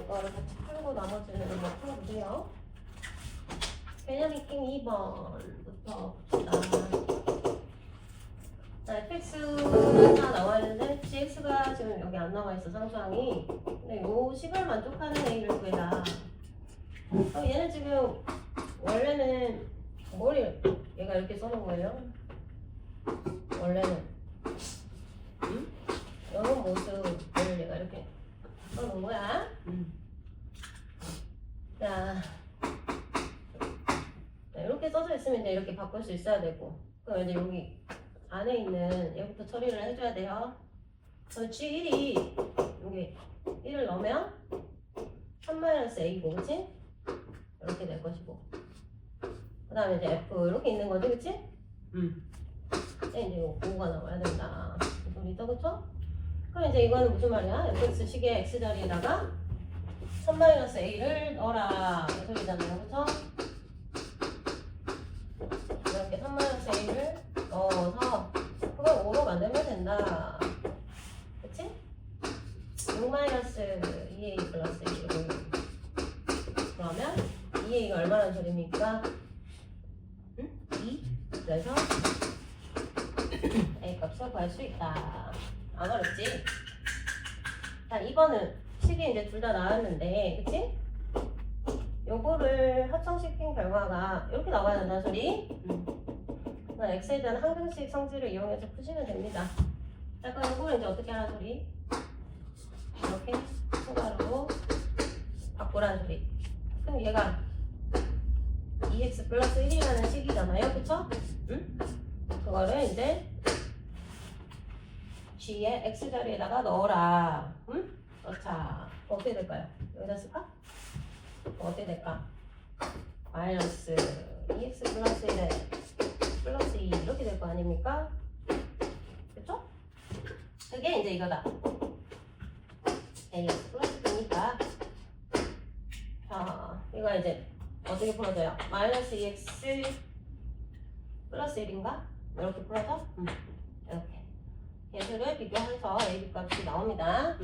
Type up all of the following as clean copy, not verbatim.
이거를 같이 풀고 나머지는 뭐 풀어보세요. 개념 익힘 2번부터 봅시다. 자, fx는 다 나와 있는데 gx가 지금 여기 안 나와 있어, 상수항이. 근데 요 식을 만족하는 a를 구해라. 얘는 지금 원래는 뭘 얘가 이렇게 써놓은 거예요? 원래는 이런 모습을 얘가 이렇게 써놓은 거야. 자, 이렇게 써져 있으면 이제 이렇게 바꿀 수 있어야 되고, 그럼 이제 여기 안에 있는 얘부터 처리를 해줘야 돼요. 그럼 G1이 여기 1을 넣으면 3-A고, 그치? 이렇게 될 것이고, 그 다음에 이제 F 이렇게 있는 거지, 그치? 이제 5가 나와야 된다. 이 소리죠, 그쵸? 그럼 이제 이거는 무슨 말이야? fx 식의 x 자리에다가 3-A를 넣어라. 이 소리잖아요, 그쵸? 이렇게 3-A를 넣어서 그걸 5로 만들면 된다. 그치? 6-2A 플러스 1을 그러면 2A가 얼마나 소리입니까? 2? 그래서 A 값을 구할 수 있다. 안 어렵지? 자, 2번은 식이 이제 둘 다 나왔는데, 그치? 요거를 합성시킨 결과가 이렇게 나와야 된다는 소리. x에 대한 항등식 성질을 이용해서 푸시면 됩니다. 자, 그럼 요거를 이제 어떻게 하라는 소리? 이렇게 추가로 바꾸라는 소리. 그럼 얘가 2x 플러스 1이라는 식이잖아요, 그쵸? 그거를 이제 g의 x 자리에다가 넣어라. 자, 어떻게 될까요? 여기다 쓸까? 어떻게 될까? 마이너스 2x 플러스 1에 플러스 2 이렇게 될 거 아닙니까? 그쵸? 그게 이제 이거다. ax 플러스 2니까. 자, 이거 이제 어떻게 풀어져요? 마이너스 2x 플러스 1인가? 이렇게 풀어져? 이렇게. 얘들을 비교해서 a, b 값이 나옵니다.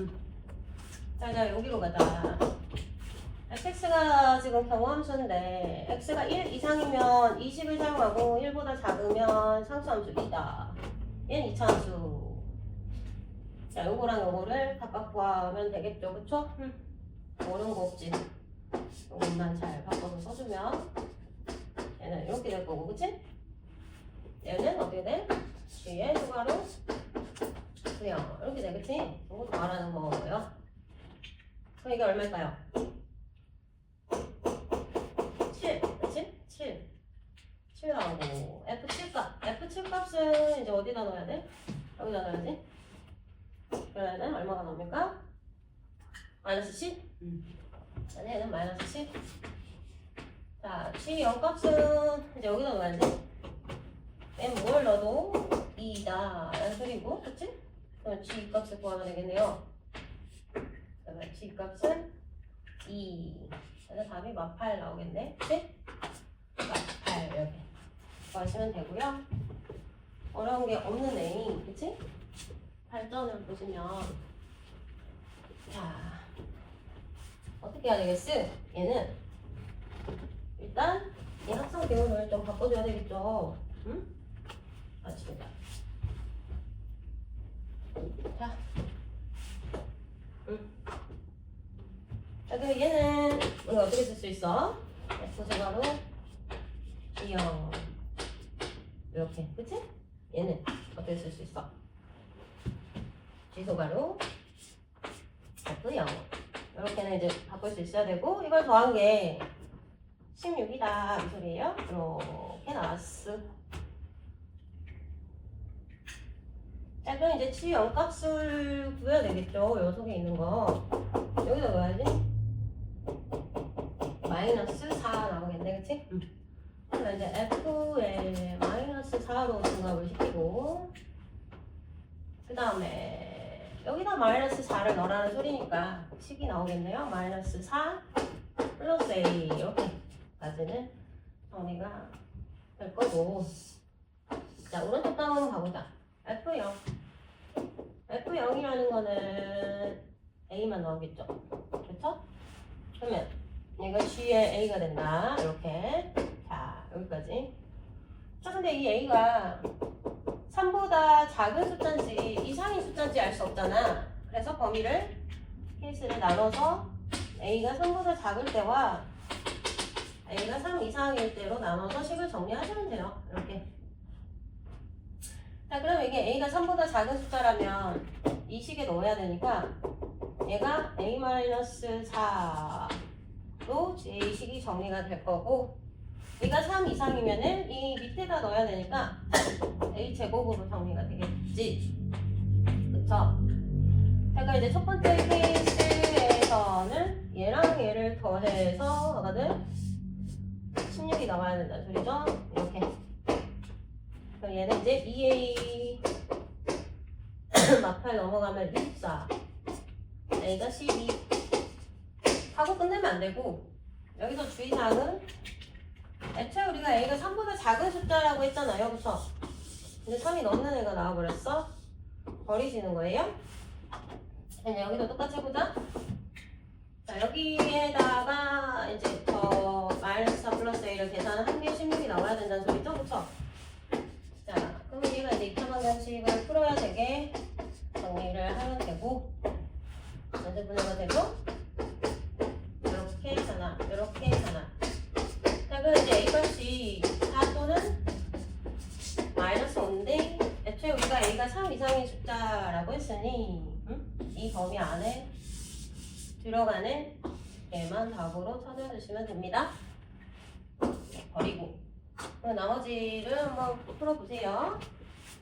자, 여기로 가자. fx가 지금 경함수인데 x가 1 이상이면 20을 사용하고 1보다 작으면 상수함수 2다. 얘는 2차함수. 자, 요거랑 요거를 각각 구하면 되겠죠, 그쵸? 어려운 거 없지. 요것만 잘 바꿔서 써주면 얘는 이렇게 될 거고, 그치? 얘는 어떻게 돼? 뒤에 추가로 그냥 이렇게 돼, 그치? 이것도 말하는 거예요. 그럼 이게 얼마일까요? 7, 그치? 7 나오고 F7 값, F7 값은 이제 어디다 넣어야 돼? 여기다 넣어야지. 그러면 얼마가 나옵니까? 마이너스 10? 자, 얘는 마이너스 10. 자, G0 값은 이제 여기다 넣어야지. 뭘 넣어도 2다 라는 소리고, 그치? 그럼 G 값을 구하면 되겠네요. 그러면 G 값은 2. 그래서 답이 마8 나오겠네. 그치? 마8 이렇게 구하시면 되고요. 어려운 게 없는 A, 그치? 발전을 보시면, 자, 어떻게 해야 되겠어? 얘는 일단 이 합성 기호를 좀 바꿔줘야 되겠죠. 응? 맞습니다. 자, 자, 그럼 얘는 우리가 어떻게 쓸 수 있어? F제가로 2형 이렇게, 그치? 얘는 어떻게 쓸 수 있어? G소가로 F형 이렇게는 이제 바꿀 수 있어야 되고, 이걸 더한 게 16이다 이 소리예요. 이렇게 나왔어. 자, 그럼 이제 G0 값을 구해야 되겠죠. 요 속에 있는 거 여기다 넣어야지. 마이너스 4 나오겠네, 그치? 그럼 이제 F에 마이너스 4로 등합을 시키고, 그 다음에 여기다 마이너스 4를 넣으라는 소리니까 식이 나오겠네요. 마이너스 4 플러스 A 이렇게까지는 정리가 될 거고. 자, 오른쪽 다운 가보자. F0. F0이라는 거는 A만 나오겠죠. 그렇죠? 그러면 얘가 G의 A가 된다. 이렇게. 자, 여기까지. 자, 근데 이 A가 3보다 작은 숫자인지 이상인 숫자인지 알 수 없잖아. 그래서 범위를 케이스를 나눠서 A가 3보다 작을 때와 A가 3 이상일 때로 나눠서 식을 정리하시면 돼요. 이렇게. 자, 그럼 이게 A가 3보다 작은 숫자라면 이 식에 넣어야 되니까 얘가 A-4로 이 식이 정리가 될 거고, 얘가 3 이상이면은 이 밑에다 넣어야 되니까 A제곱으로 정리가 되겠지. 그쵸? 자, 그럼 이제 첫 번째 케이스에서는 얘랑 얘를 더해서 하거든? 16이 나와야 된다는 소리죠? 이렇게. 그럼 얘는 이제 2A 막팔 넘어가면 24, A가 12 하고 끝내면 안 되고, 여기서 주의사항은 애초에 우리가 A가 3보다 작은 숫자라고 했잖아요. 그쵸? 근데 3이 넘는 애가 나와버렸어. 버리시는 거예요. 이제 여기도 똑같이 해보자. 자, 여기에다가 이제 저 마이너스 4 플러스 A를 계산한 한 개 16이 나와야 된다는 소리죠? 그쵸? 자, 그럼 우리가 이제 이차만 관식을 풀어야 되게 정리를 하면 되고, 전체 분해가 되고, 이렇게 하나, 이렇게 하나. 자, 그럼 이제 A값이 4 또는 마이너스 5인데, 애초에 우리가 A가 3 이상의 숫자라고 했으니, 이 범위 안에 들어가는 얘만 답으로 찾아주시면 됩니다. 버리고. 그럼 나머지를 한번 풀어보세요.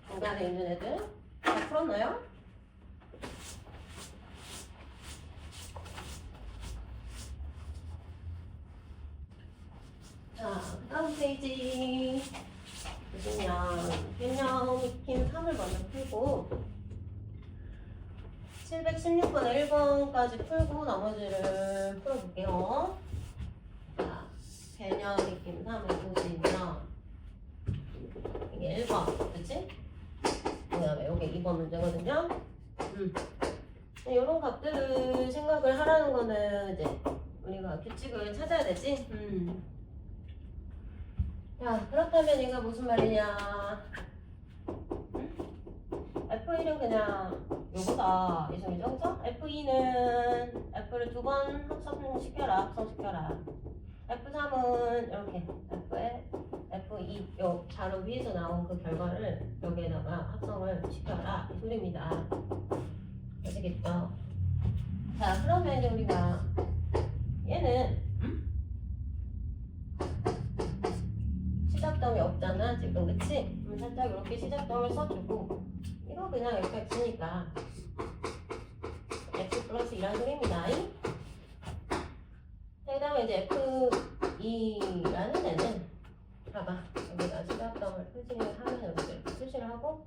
중간에 있는 애들. 다 풀었나요? 자, 그 다음 페이지 보시면 변형 익힘 3을 먼저 풀고 716번에 1번까지 풀고 나머지를 풀어볼게요. 자, 변형 익힘 3을 보시면 이게 1번, 그치? 그 다음에 여기 2번 문제거든요. 이런 값들을 생각을 하라는 거는 이제 우리가 규칙을 찾아야 되지. 자, 그렇다면 얘가 무슨 말이냐? F1은 그냥 요거다 이 소리죠, 그쵸? F2는 F를 2번 합성시켜라. F3은 이렇게 F에 F2 요 자료 위에서 나온 그 결과를 여기에다가 합성을 시켜라 이 소리입니다. 아시겠죠? 자, 그러면 이제 우리가 얘는 시작점이 없잖아 지금, 그치? 살짝 이렇게 시작점을 써주고 이거 그냥 fx니까 x 플러스 2란 소리입니다. 그 다음에 이제 f2라는 애는 봐봐, 여기다 시작점을 표시를 하면 여기서 이렇게 표시를 하고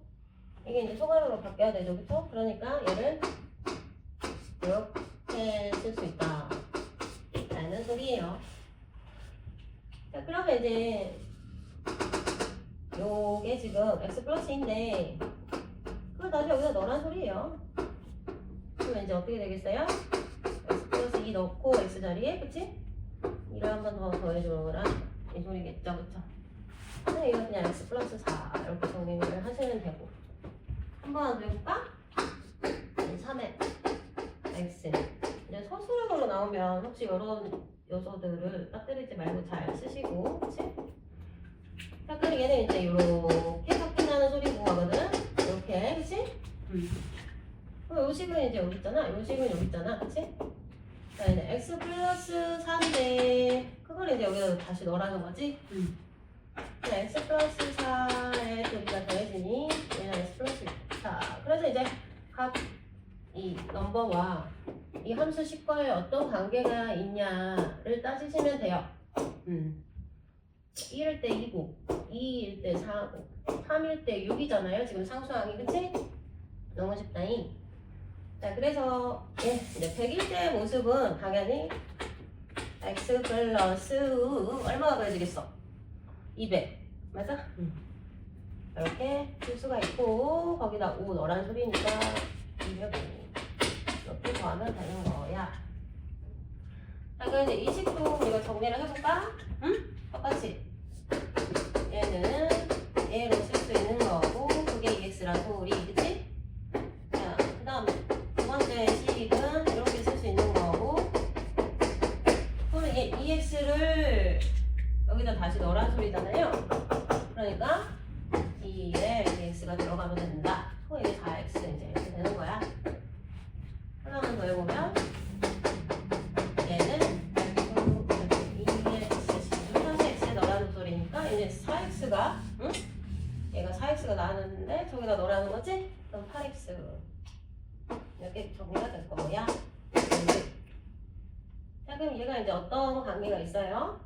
이게 이제 소괄호로 바뀌어야 되죠, 그쵸? 그러니까 얘를 이렇게 쓸 수 있다 라는 소리예요. 자, 그러면 이제 요게 지금 x 플러스인데 그걸 다시 여기다 넣으란 소리예요. 그러면 이제 어떻게 되겠어요? x 플러스 2 넣고 x 자리에, 그치? 2를 한 번 더 더해줘라 이 소리겠죠, 그쵸? 근데 이거 그냥 x 플러스 4 이렇게 정리를 하시면 되고, 한 번 더 해볼까? 3의 x 이제 서술형으로 나오면 혹시 이런 요소들을 빠뜨리지 말고 잘 쓰시고, 그치? 자, 그럼 얘는 이제 이렇게 바뀐다는 소리고 하거든? 이렇게, 그치? 그럼 요 식은 이제 여기 있잖아. 요 식은 여기 있잖아. 그치? 자, 이제 x 플러스 4인데, 그걸 이제 여기다 다시 넣으라는 거지? 자, x 플러스 4에 여기가 더해지니, 얘는 x 플러스 4. 그래서 이제 각 이 넘버와 이 함수 식과에 어떤 관계가 있냐를 따지시면 돼요. 1일 때 2고, 2일 때 4고, 3일 때 6이잖아요. 지금 상수항이, 그치? 너무 쉽다잉. 자, 그래서 예, 이제 100일 때 모습은 당연히 x 플러스 얼마가 더해지겠어? 200. 맞아? 이렇게 쓸 수가 있고, 거기다 5 넣으란 소리니까 205. 이렇게 이렇게 더하면 되는 거야. 자, 그럼 이제 이 식도 우리가 정리를 해볼까? 응? 똑같이. 얘는 얘로 쓸 수 있는 거고, 그게 EX라는 소리, 그치? 자, 그 다음 두 번째 식은 이렇게 쓸 수 있는 거고, 그러면 얘 EX를 여기다 다시 넣으라는 소리잖아요. 그러니까 2에 EX가 들어가면 된다. 그럼 이게 4X 이제 이렇게 되는 거야. 하나만 더 해보면 얘는 2X 3X에 넣으라는 소리니까 이제 4X가 응? 얘가 4X가 나왔는데 저기다 넣으라는 거지? 그럼 8X 이렇게 정리가 될 거야. 자, 그럼 얘가 이제 어떤 관계가 있어요?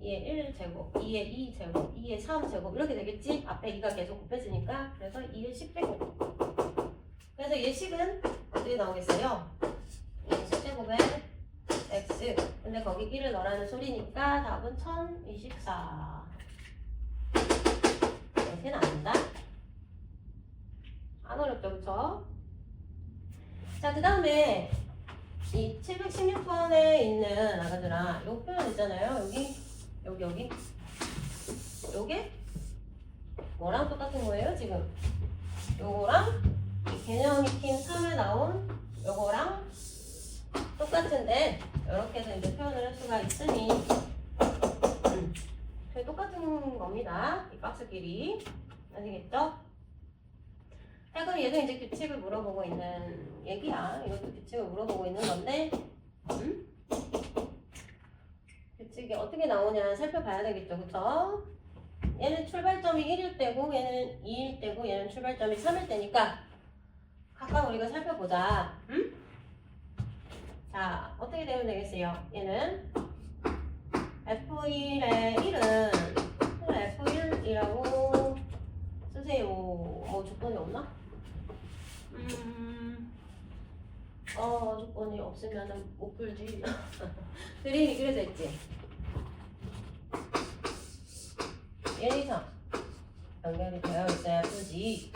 2의 1제곱, 2의 2제곱, 2의 3제곱 이렇게 되겠지? 앞에 2가 계속 곱해지니까. 그래서 2의 10제곱. 그래서 얘 식은 어떻게 나오겠어요? 2의 10제곱에 x. 근데 거기 1을 넣으라는 소리니까 답은 1024. 이렇게 나온다. 안 어렵죠, 그쵸? 자, 그 다음에 이 716번에 있는 아가들아, 요 표현 있잖아요. 여기. 요게 뭐랑 똑같은 거예요, 지금? 요거랑 이 개념 익힘 3에 나온 요거랑 똑같은데, 이렇게 해서 이제 표현을 할 수가 있으니, 저희 똑같은 겁니다. 이 박스 길이. 아시겠죠? 자, 그럼 얘도 이제 규칙을 물어보고 있는 얘기야. 이것도 규칙을 물어보고 있는 건데, 규칙이 어떻게 나오냐 살펴봐야 되겠죠, 그쵸? 얘는 출발점이 1일 때고, 얘는 2일 때고, 얘는 출발점이 3일 때니까 각각 우리가 살펴보자. 자, 어떻게 되면 되겠어요? 얘는 F1의 1은 F1이라고 쓰세요. 뭐 조건이 없나? 조건이 없으면은 못 풀지. 그림이 그려져 있지. 1, 2, 3 연결이 되어 있어야 풀지.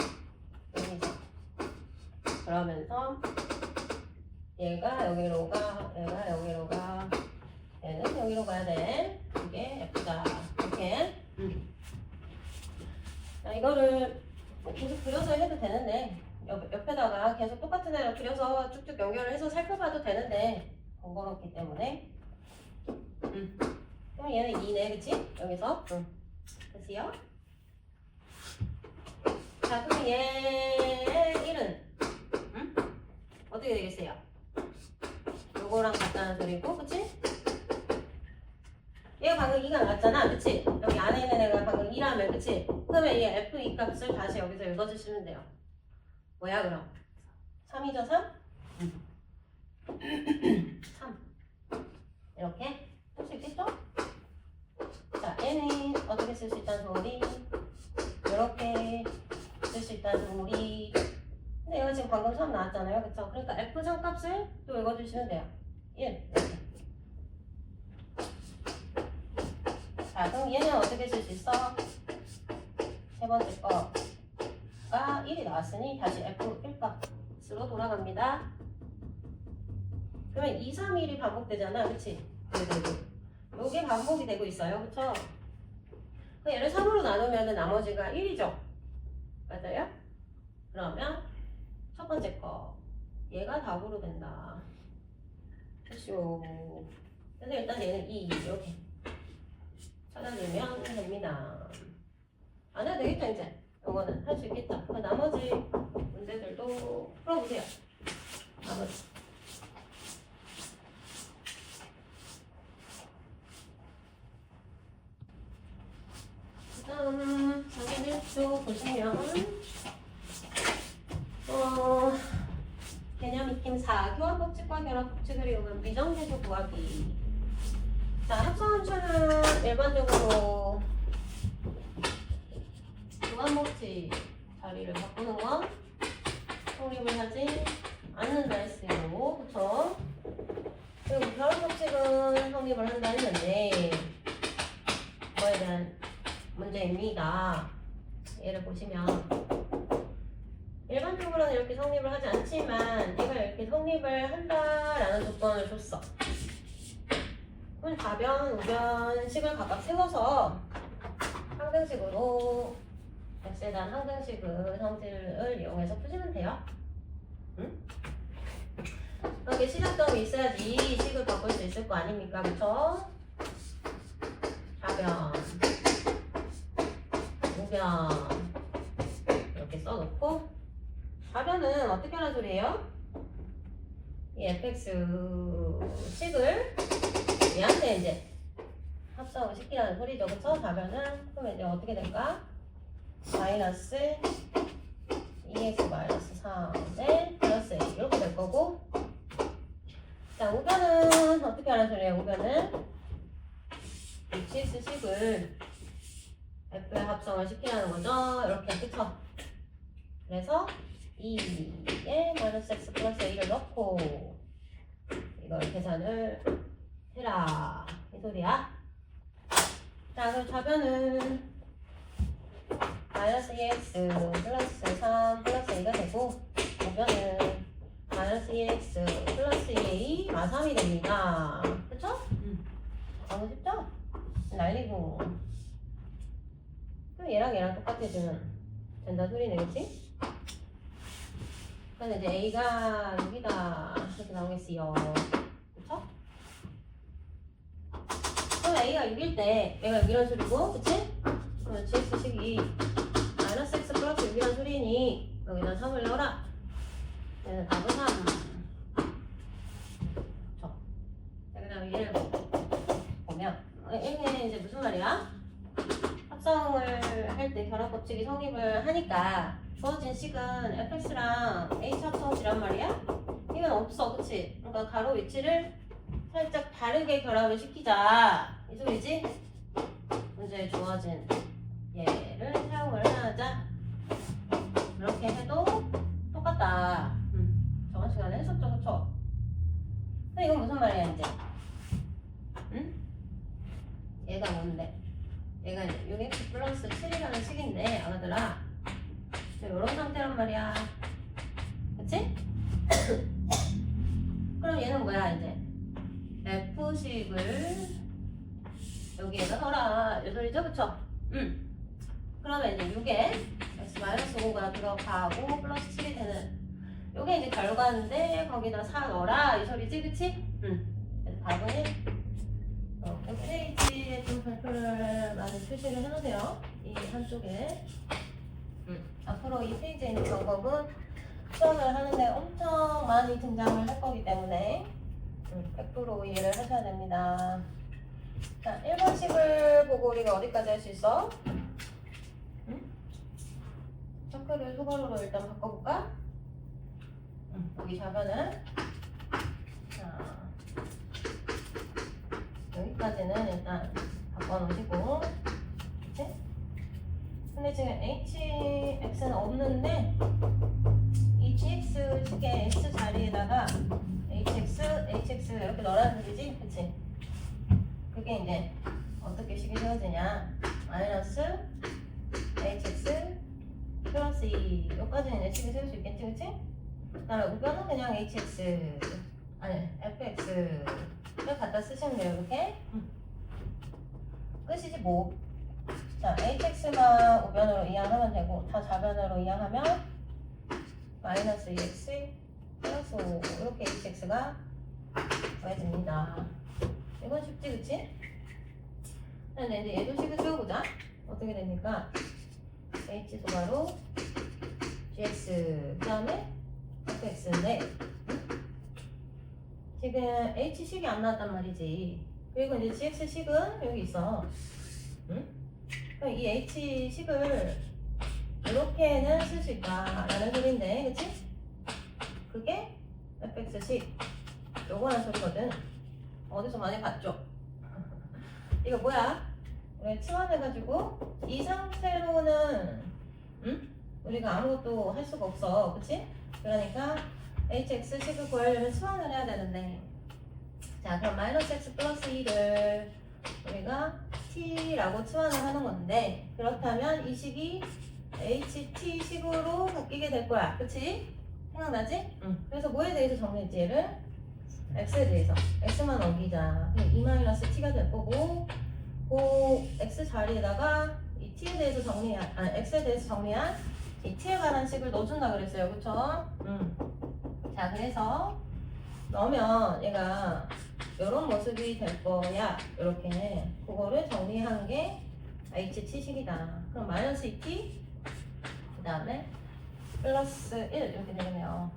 1, 2, 3 그러면서 얘가 여기로 가, 얘가 여기로 가, 얘는 여기로 가야 돼. 이게 F다. 이렇게. 자, 이거를 계속 그려서 해도 되는데, 옆에다가 계속 똑같은 애를 그려서 쭉쭉 연결을 해서 살펴봐도 되는데, 번거롭기 때문에. 그럼 얘는 2네, 그치? 여기서. 그치요? 자, 그럼 얘의 1은 어떻게 되겠어요? 요거랑 같다는 소리고, 그치? 얘가 방금 2가 나왔잖아, 그치? 여기 안에 있는 애가 방금 2라면, 그치? 그러면 이 F2 값을 다시 여기서 읽어주시면 돼요. 뭐야, 그럼? 3이죠, 3? 3. 이렇게 할 수 있겠죠? 자, 얘는 어떻게 쓸 수 있다는 소리? 이렇게 쓸 수 있다는 소리. 근데 얘가 지금 방금 3 나왔잖아요, 그쵸? 그러니까 F3 값을 또 읽어주시면 돼요. 1. 이렇게. 자, 그럼 얘는 어떻게 쓸 수 있어? 세 번째 거가 1이 나왔으니 다시 F1 값으로 돌아갑니다. 그러면 2, 3, 1이 반복되잖아, 그치? 요게 반복이 되고 있어요, 그쵸? 얘를 3으로 나누면 나머지가 1이죠? 맞아요? 그러면 첫 번째 거 얘가 답으로 된다. 그쵸? 그래서 일단 얘는 2 이렇게 찾아주면 됩니다. 안 해도 되겠죠, 이제? 이거는 할 수 있겠다. 그 나머지 문제들도 풀어보세요. 나머지. 그 다음 자기 1조 보시면 개념 익힘 4 교환법칙과 결합법칙을 이용한 미정계수 구하기. 자, 합성함수는 일반적으로 교환법칙 자리를 바꾸는 건 성립을 하지 않는다 했어요. 그쵸? 그리고 결합법칙은 성립을 한다 했는데 뭐에 대한 문제입니다. 얘를 보시면 일반적으로는 우변은 이렇게 성립을 하지 않지만 얘가 이렇게 성립을 한다라는 조건을 줬어. 그럼 좌변, 우변식을 각각 세워서 항등식으로 x에 대한 항등식의 성질을 이용해서 푸시면 돼요. 응? 이렇게 시작점이 있어야지 이 식을 바꿀 수 있을 거 아닙니까? 그쵸? 좌변, 우변 이렇게 써놓고 좌변은 어떻게 하는 소리예요? 이 fx식을 얘한테 이제 합성을 시키라는 소리죠. 그쵸? 좌변은 그러면 이제 어떻게 될까? 마이너스 2x 마이너스 3에 플러스 a 이렇게 될 거고, 자 우변은 어떻게 하는 소리예요? 우변은 hx식을 f에 합성을 시키라는 거죠. 이렇게 그쵸? 그래서 2에 마이너스 x 플러스 a를 넣고 이걸 계산을 해라 이 소리야. 자 그럼 좌변은 마이너스 2x 플러스 3 플러스 a가 되고 우변은 마이너스 2x 플러스 2a 마3이 됩니다. 그쵸? 너무 쉽죠? 날리고 그럼 얘랑 똑같아지면 된다 소리네. 그치? 그래서 이제 a가 6이다 이렇게 나오겠어요. 그쵸? 그럼 a가 6일 때 얘가 6이란 소리고 그치? 그러면 gx식이 마이너스 x 플러스 6이란 소리니 여기다 3을 넣어라. 얘는 답은 3. 그쵸? 그 다음에 얘를 보면 이게 이제 무슨 말이야? 합성을 할 때 결합법칙이 성립을 하니까 주어진 식은 fx랑 h 합성식이란 말이야? 이건 없어. 그치? 그러니까 가로 위치를 살짝 다르게 결합을 시키자 이 소리지? 문제에 주어진 얘를 사용을 하자. 이렇게 해도 똑같다. 저번 시간에 했었죠. 그쵸? 근데 이건 무슨 말이야 이제? 응? 얘가 뭔데? 얘가 이제 6x 플러스 7이라는 식인데 아가들아 이런 상태란 말이야. 그치? 그럼 얘는 뭐야 이제? f식을 여기에다 넣어라 이 소리죠? 그쵸? 그러면 이제 6에 x-5가 들어가고 플러스 7이 되는 요게 이제 결과인데 거기다 4 넣어라 이 소리지? 그치? 그래서 답은 1. 페이지에 좀 발표를 많이 표시를 해놓으세요. 이 한쪽에. 앞으로 이 페이지에 있는 방법은 수업을 하는데 엄청 많이 등장을 할 거기 때문에 100% 이해를 하셔야 됩니다. 자, 1번식을 보고 우리가 어디까지 할 수 있어? 차크를 소괄호로 일단 바꿔볼까? 여기 좌변은 자, 여기까지는 일단 바꿔놓으시고 그치? 근데 지금 hx는 없는데 이 gx 식의 x 자리에다가 hx 이렇게 넣으라는 소리지? 그치? 그게 이제 어떻게 식이 세워지냐 마이너스 hx 플러스 2 여기까지는 이제 식이 세울 수 있겠지? 그치? 그 다음에 우변은 그냥 hx 아니 fx를 갖다 쓰시면 돼요. 이렇게 끝이지 뭐. 자 hx만 우변으로 이항하면 되고 다 좌변으로 이항하면 마이너스 2x 플러스 5 이렇게 hx가 구해집니다. 이건 쉽지 그치? 근데 이제 얘도 식을 세워보자. 어떻게 됩니까? h 소괄호 gx 그 다음에 fx인데 지금 h식이 안 나왔단 말이지. 그리고 이제 gx식은 여기 있어. 응? 그럼 이 h식을 이렇게는 쓸 수 있다라는 소리인데 그치? 그게 fx식 요거란 소리거든. 어디서 많이 봤죠? 이거 뭐야? 우리 치환해가지고 이 상태로는 우리가 아무것도 할 수가 없어. 그치? 그러니까 hx식을 구하려면 치환을 해야 되는데 자 그럼 마이너스 x 플러스 2를 우리가 t라고 치환을 하는 건데 그렇다면 이 식이 ht식으로 바뀌게 될 거야. 그치? 생각나지? 응. 그래서 뭐에 대해서 정리했지 얘를? x에 대해서. x만 넘기자. 2-t가 될 거고 그 x 자리에다가 이 t에 대해서 x에 대해서 정리한 이 t에 관한 식을 넣어준다 그랬어요. 그쵸? 응. 자, 그래서 넣으면 얘가 이런 모습이 될 거야. 이렇게 그거를 정리한 게 HT식이다. 그럼 마이너스 2t 그 다음에 플러스 1 이렇게 되겠네요.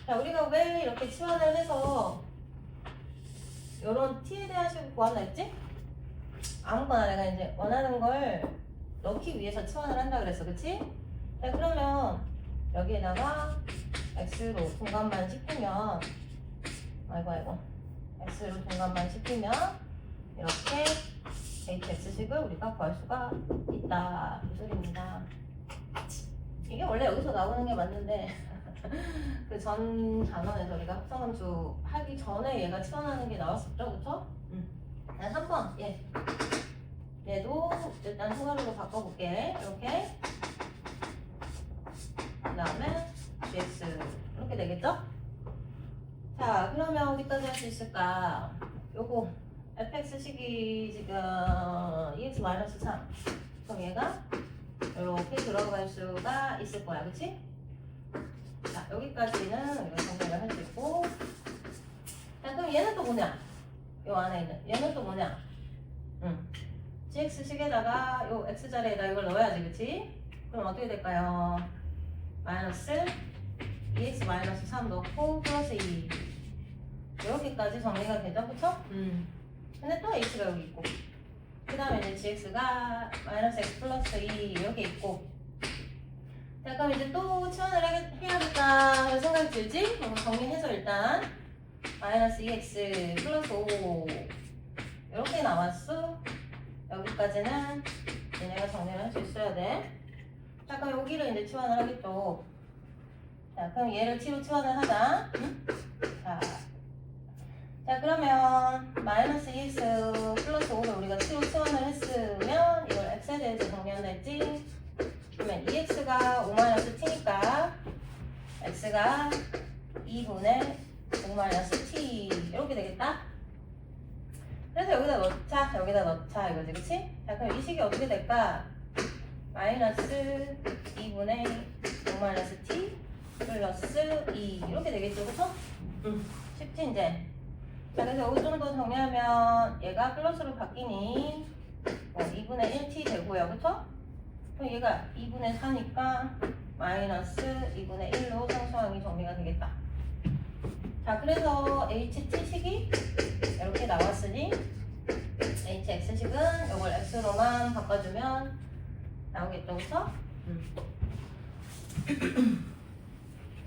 자, 우리가 왜 이렇게 치환을 해서 이런 t에 대한 식을 구한다 했지? 아무거나 내가 이제 원하는 걸 넣기 위해서 치환을 한다 그랬어. 그치? 자, 그러면 여기에다가 x로 동감만 시키면 아이고 x로 동감만 시키면 이렇게 hx식을 우리가 구할 수가 있다 이 소리입니다. 이게 원래 여기서 나오는 게 맞는데 그 전 단원에서 우리가 합성함수 하기 전에 얘가 치환하는 게 나왔었죠, 그쵸? 3번 얘도 일단 소가루로 바꿔볼게. 이렇게 그 다음에 dx 이렇게 되겠죠? 자, 그러면 어디까지 할 수 있을까? 요거 fx식이 지금 2x-3 그럼 얘가 이렇게 들어갈 수가 있을 거야, 그치? 자, 여기까지는 우리가 정리를 할 수 있고 자, 그럼 얘는 또 뭐냐? 요 안에 있는 얘는 또 뭐냐? gx식에다가 요 x자리에다 이걸 넣어야지, 그치? 그럼 어떻게 될까요? 마이너스 2x-3 넣고 플러스 2 이렇게까지 정리가 되죠, 그쵸? 근데 또 h가 여기 있고 그 다음에 이제 gx가 마이너스 x 플러스 2 이렇게 있고 자, 그럼 이제 또 치환을 해야겠다 생각이 들지? 그럼 정리해서 일단 마이너스 2x 플러스 5 이렇게 나왔어. 여기까지는 얘네가 정리를 할 수 있어야 돼. 자, 그럼 여기를 이제 치환을 하겠죠. 자, 그럼 얘를 t로 치환을 하자. 자, 그러면 마이너스 2x 플러스 5를 우리가 t로 치환을 했으면 이걸 x에 대해서 정리한다 했지? 그러면 2x가 5-t니까 x가 2분의 5-t 이렇게 되겠다? 그래서 여기다 넣자 이거지, 그치? 자, 그럼 이 식이 어떻게 될까? 마이너스 2분의 5-t 플러스 2 이렇게 되겠죠, 그쵸? 쉽지 이제? 자, 그래서 여기 좀 더 정리하면 얘가 플러스로 바뀌니 2분의 1t 되고요, 그쵸? 그럼 얘가 2분의 4니까 마이너스 2분의 1로 상수항이 정리가 되겠다. 자, 그래서 HT식이 이렇게 나왔으니 HX식은 이걸 X로만 바꿔주면 나오겠죠, 그쵸?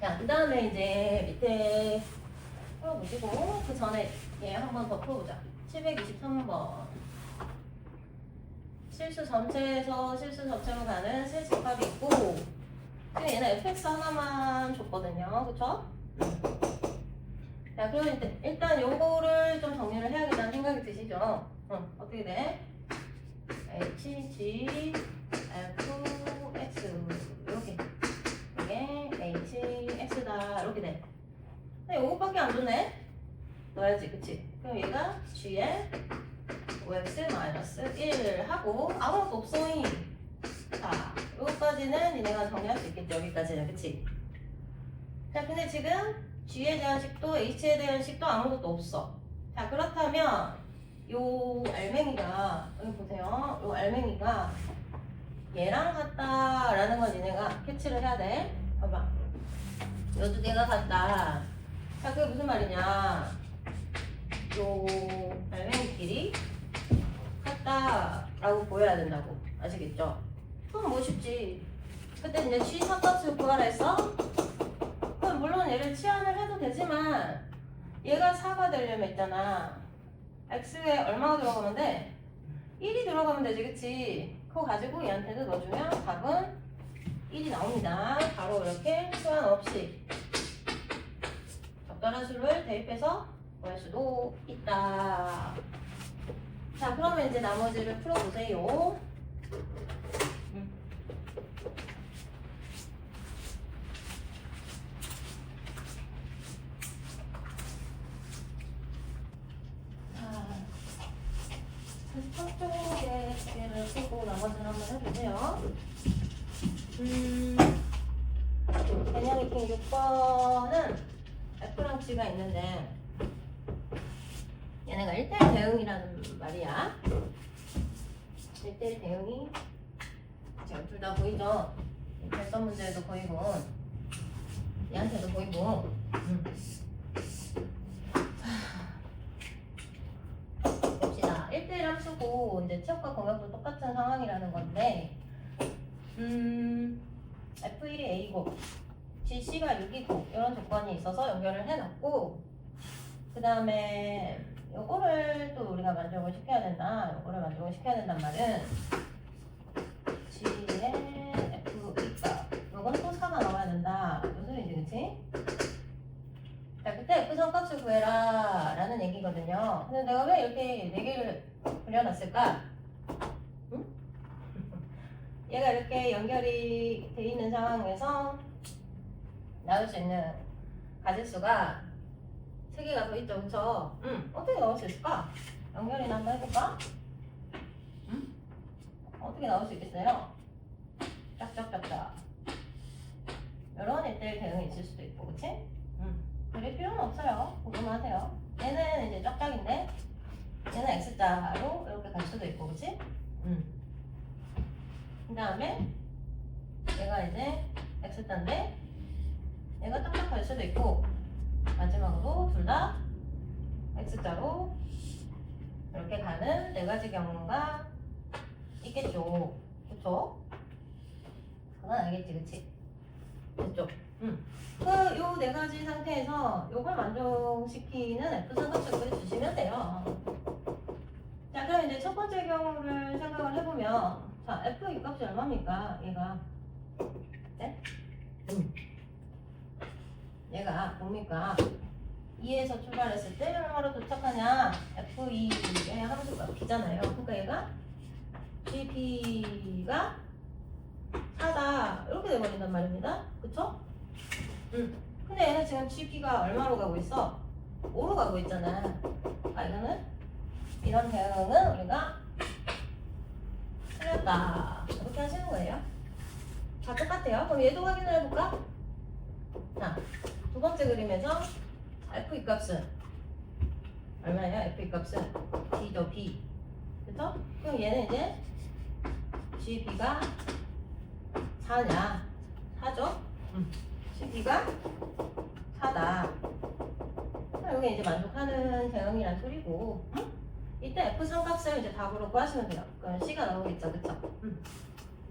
자, 그 다음에 이제 밑에 풀어보시고 그 전에 얘 한 번 더 풀어보자. 723번 실수 전체에서 실수 전체로 가는 실수값이 있고 지금 얘는 fx 하나만 줬거든요, 그쵸? 자, 그러면 일단 요거를 좀 정리를 해야겠다는 생각이 드시죠? 어떻게 돼? h, g, f, x 이렇게 이게 h, x다 이렇게 돼. 근데 요거밖에 안 줬네? 넣어야지, 그치? 그럼 얘가 g에 5x-1 하고 아무것도 없어잉. 자, 요거까지는 얘네가 정리할 수 있겠죠, 여기까지는, 그치? 자, 근데 지금 g에 대한 식도 h에 대한 식도 아무것도 없어. 자, 그렇다면 요 알맹이가 여기 보세요. 요 알맹이가 얘랑 같다라는 건 얘네가 캐치를 해야 돼. 봐봐. 요 두 개가 같다. 자, 그게 무슨 말이냐? 요 알맹이끼리 같다라고 보여야 된다고. 아시겠죠? 그럼 뭐 쉽지. 그때 이제 g 사값을 구하라 했어? 그럼 물론 얘를 치환을 해도 되지만 얘가 4가 되려면 있잖아. x에 얼마가 들어가면 돼? 1이 들어가면 되지, 그치? 그거 가지고 얘한테도 넣어주면 답은 1이 나옵니다. 바로 이렇게 치환 없이 적절한 수를 대입해서 구할 수도 있다. 자, 그러면 이제 나머지를 풀어보세요. 한쪽에 개를 쓰고 나머지는 한번 해보세요. 개념 익힌 6번은 F랑 G가 있는데 얘네가 1대1 대응이라는 말이야. 1대1 대응이 지금 둘 다 보이죠? 결선 문제에도 보이고 얘한테도 보이고 봅시다. 1대1 함수고 이제 취업과 공역도 똑같은 상황이라는 건데 F1이 A고 GC가 6이고 이런 조건이 있어서 연결을 해놨고 그 다음에 요거를 또 우리가 만족을 시켜야 된다. 요거를 만족을 시켜야 된단 말은 G의 F2값 요건 또 4가 나와야 된다. 무슨 소리지 그치? 자 그때 F성값을 구해라 라는 얘기거든요. 근데 내가 왜 이렇게 4개를 그려놨을까? 응? 얘가 이렇게 연결이 돼 있는 상황에서 나올 수 있는 가짓수가 3개가 더 있죠, 그쵸? 어떻게 나올 수 있을까? 연결이나 한번 해볼까? 어떻게 나올 수 있겠어요? 짝짝짝짝. 이런 1대1 대응이 있을 수도 있고, 그치? 그릴 필요는 없어요. 보기만 하세요. 얘는 이제 짝짝인데, 얘는 X자로 이렇게 갈 수도 있고, 그치? 그 다음에, 얘가 이제 X자인데, 얘가 짝짝 갈 수도 있고, 마지막으로 둘 다 X자로 이렇게 가는 4가지 경우가 있겠죠. 그쵸? 그건 알겠지, 그치? 됐죠? 요 4가지 상태에서 요걸 만족시키는 F상값을 그려주시면 돼요. 자, 그럼 이제 첫 번째 경우를 생각을 해보면, 자, F 이 값이 얼마입니까? 얘가. 네? 얘가 뭡니까? 2에서 출발했을 때 얼마로 도착하냐? F2의 함수가 B잖아요. 그러니까 얘가 GP가 4다 이렇게 돼버린단 말입니다. 그쵸? 근데 얘는 지금 GP가 얼마로 가고 있어? 5로 가고 있잖아. 아 이거는 이런 대응은 우리가 틀렸다 이렇게 하시는 거예요. 다 똑같아요. 그럼 얘도 확인을 해볼까? 자, 두 번째 그림에서 F2 값은 얼마예요? F2 값은 B죠, B. 그쵸? 그럼 얘는 이제 GB가 4냐? 4죠? GB가 4다. 여기 이제 만족하는 대응이란 소리고, 이때 F3 값을 이제 답으로 구하시면 돼요. 그럼 C가 나오겠죠, 그쵸?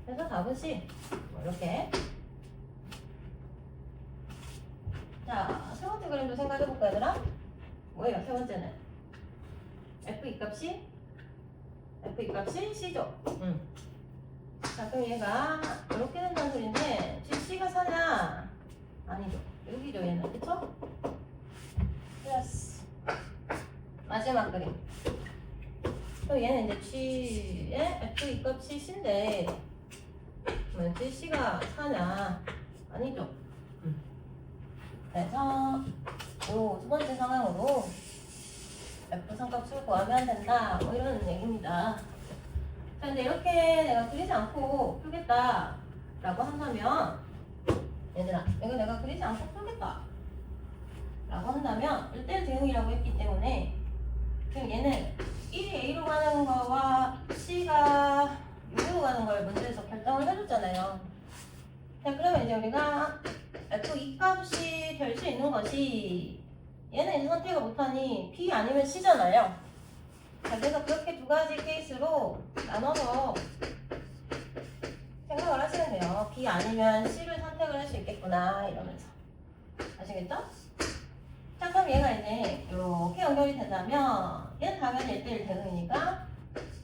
그래서 답은 C. 뭐 이렇게. 자, 세 번째 그림도 생각해볼까, 얘들아? 뭐예요, 세 번째는? F2 값이? F2 값이 C죠? 자, 그럼 얘가 이렇게 된다는 소리인데, C가 4냐? 아니죠. 여기죠, 얘는. 그쵸? 플러스. 마지막 그림. 그럼 얘는 이제 G의 F2 값이 C인데, 그러면 C가 4냐? 아니죠. 그래서 요 두 번째 상황으로 F3 값을 구하면 된다. 뭐 이런 얘기입니다. 자, 근데 이렇게 내가 그리지 않고 풀겠다 라고 한다면 얘들아 이거 내가 그리지 않고 풀겠다 라고 한다면 1대1 대응이라고 했기 때문에 지금 얘는 1이 A로 가는 거와 C가 6으로 가는 걸 문제에서 결정을 해줬잖아요. 자, 그러면 이제 우리가 F2 값이 될 수 있는 것이 얘는 이제 선택을 못하니 B 아니면 C잖아요. 자, 그래서 그렇게 두 가지 케이스로 나눠서 생각을 하시면 돼요. B 아니면 C를 선택을 할 수 있겠구나 이러면서. 아시겠죠? 자, 그럼 얘가 이제 이렇게 연결이 된다면 얘는 당연히 1대1 대응이니까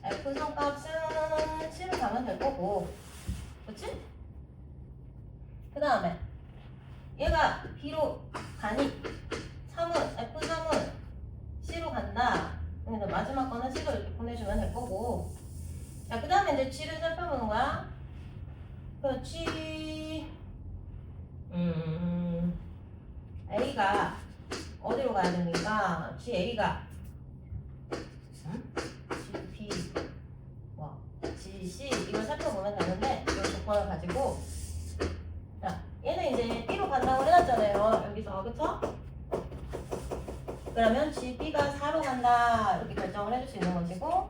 F3 값은 C로 가면 될 거고, 그치? 그 다음에 얘가 B로 가니 3은 F3은 C로 간다. 그래서 마지막 거는 C로 이렇게 보내주면 될 거고. 자, 그 다음에 이제 G를 살펴보는 거야. 그 G A가 어디로 가야 됩니까? GA가 GP 조건을 가지고 자 얘는 이제 B로 간다고 해놨잖아요. 여기서 그쵸? 그러면 GB가 4로 간다 이렇게 결정을 해줄 수 있는 것이고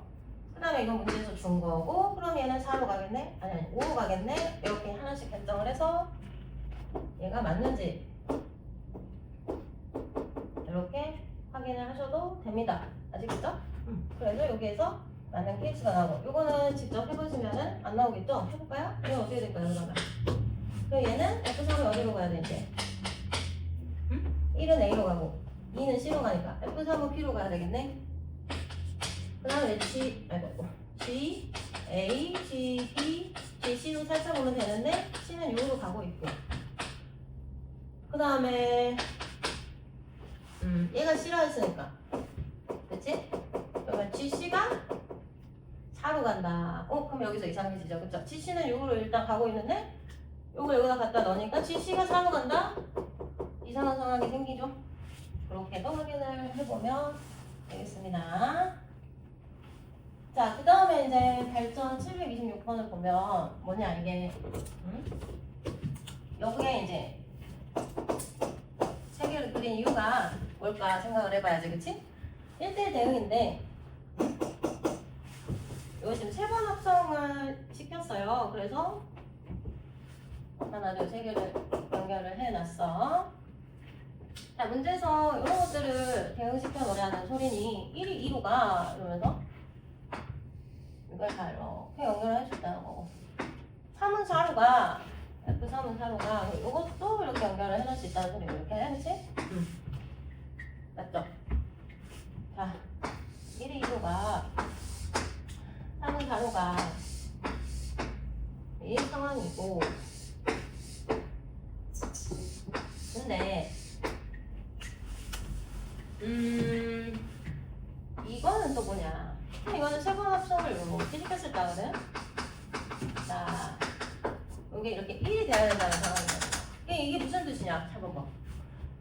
그 다음에 이건 문제에서 준 거고 그럼 얘는 4로 가겠네? 아니 5로 가겠네? 이렇게 하나씩 결정을 해서 얘가 맞는지 이렇게 확인을 하셔도 됩니다. 아시겠죠? 그래서 여기에서 맞는 케이스가 나오고 이거는 직접 해보시면은 안 나오겠죠? 해볼까요? 이건 어떻게 될까요 그러면? 그럼 얘는 F3이 어디로 가야 돼 이제? 1은 A로 가고 2는 C로 가니까 F3은 P로 가야 되겠네? 그 다음에 G, A, G, B, G, C로 살짝 오면 되는데 C는 6으로 가고 있고 그 다음에 얘가 C라 했으니까 그치? 그러면 GC가 4로 간다. 그럼 여기서 이상해지죠. 그쵸? GC는 6으로 일단 가고 있는데 요걸 여기다 갖다 넣으니까 GC가 4로 간다? 이상한 상황이 생기죠. 그렇게도 확인을 해보면 되겠습니다. 자, 그 다음에 이제 발전 726번을 보면 뭐냐 이게 여기에 이제 세 개를 그린 이유가 뭘까 생각을 해봐야지, 그치? 1대1 대응인데 이거 지금 3번 합성을 시켰어요. 그래서 하나, 둘, 세 개를 연결을 해놨어. 자, 문제에서 이런 것들을 대응시켜 놓으라는 소리니 1이 2로 가 이러면서 이걸 다 이렇게 연결을 해줬다는 거고 3은 4로 가 F3은 4로 가 이것도 이렇게 연결을 해놓을 수 있다는 소리고 이렇게 그치? 맞죠? 자 1이 2로 가 3은 4로 가 이 상황이고 근데 이거는 또 뭐냐 이거는 세번 합성을 이렇게 시켰을 거거든. 자 이게 이렇게 1이 돼야 된다는 상황이야. 이게 무슨 뜻이냐 잘 봐봐.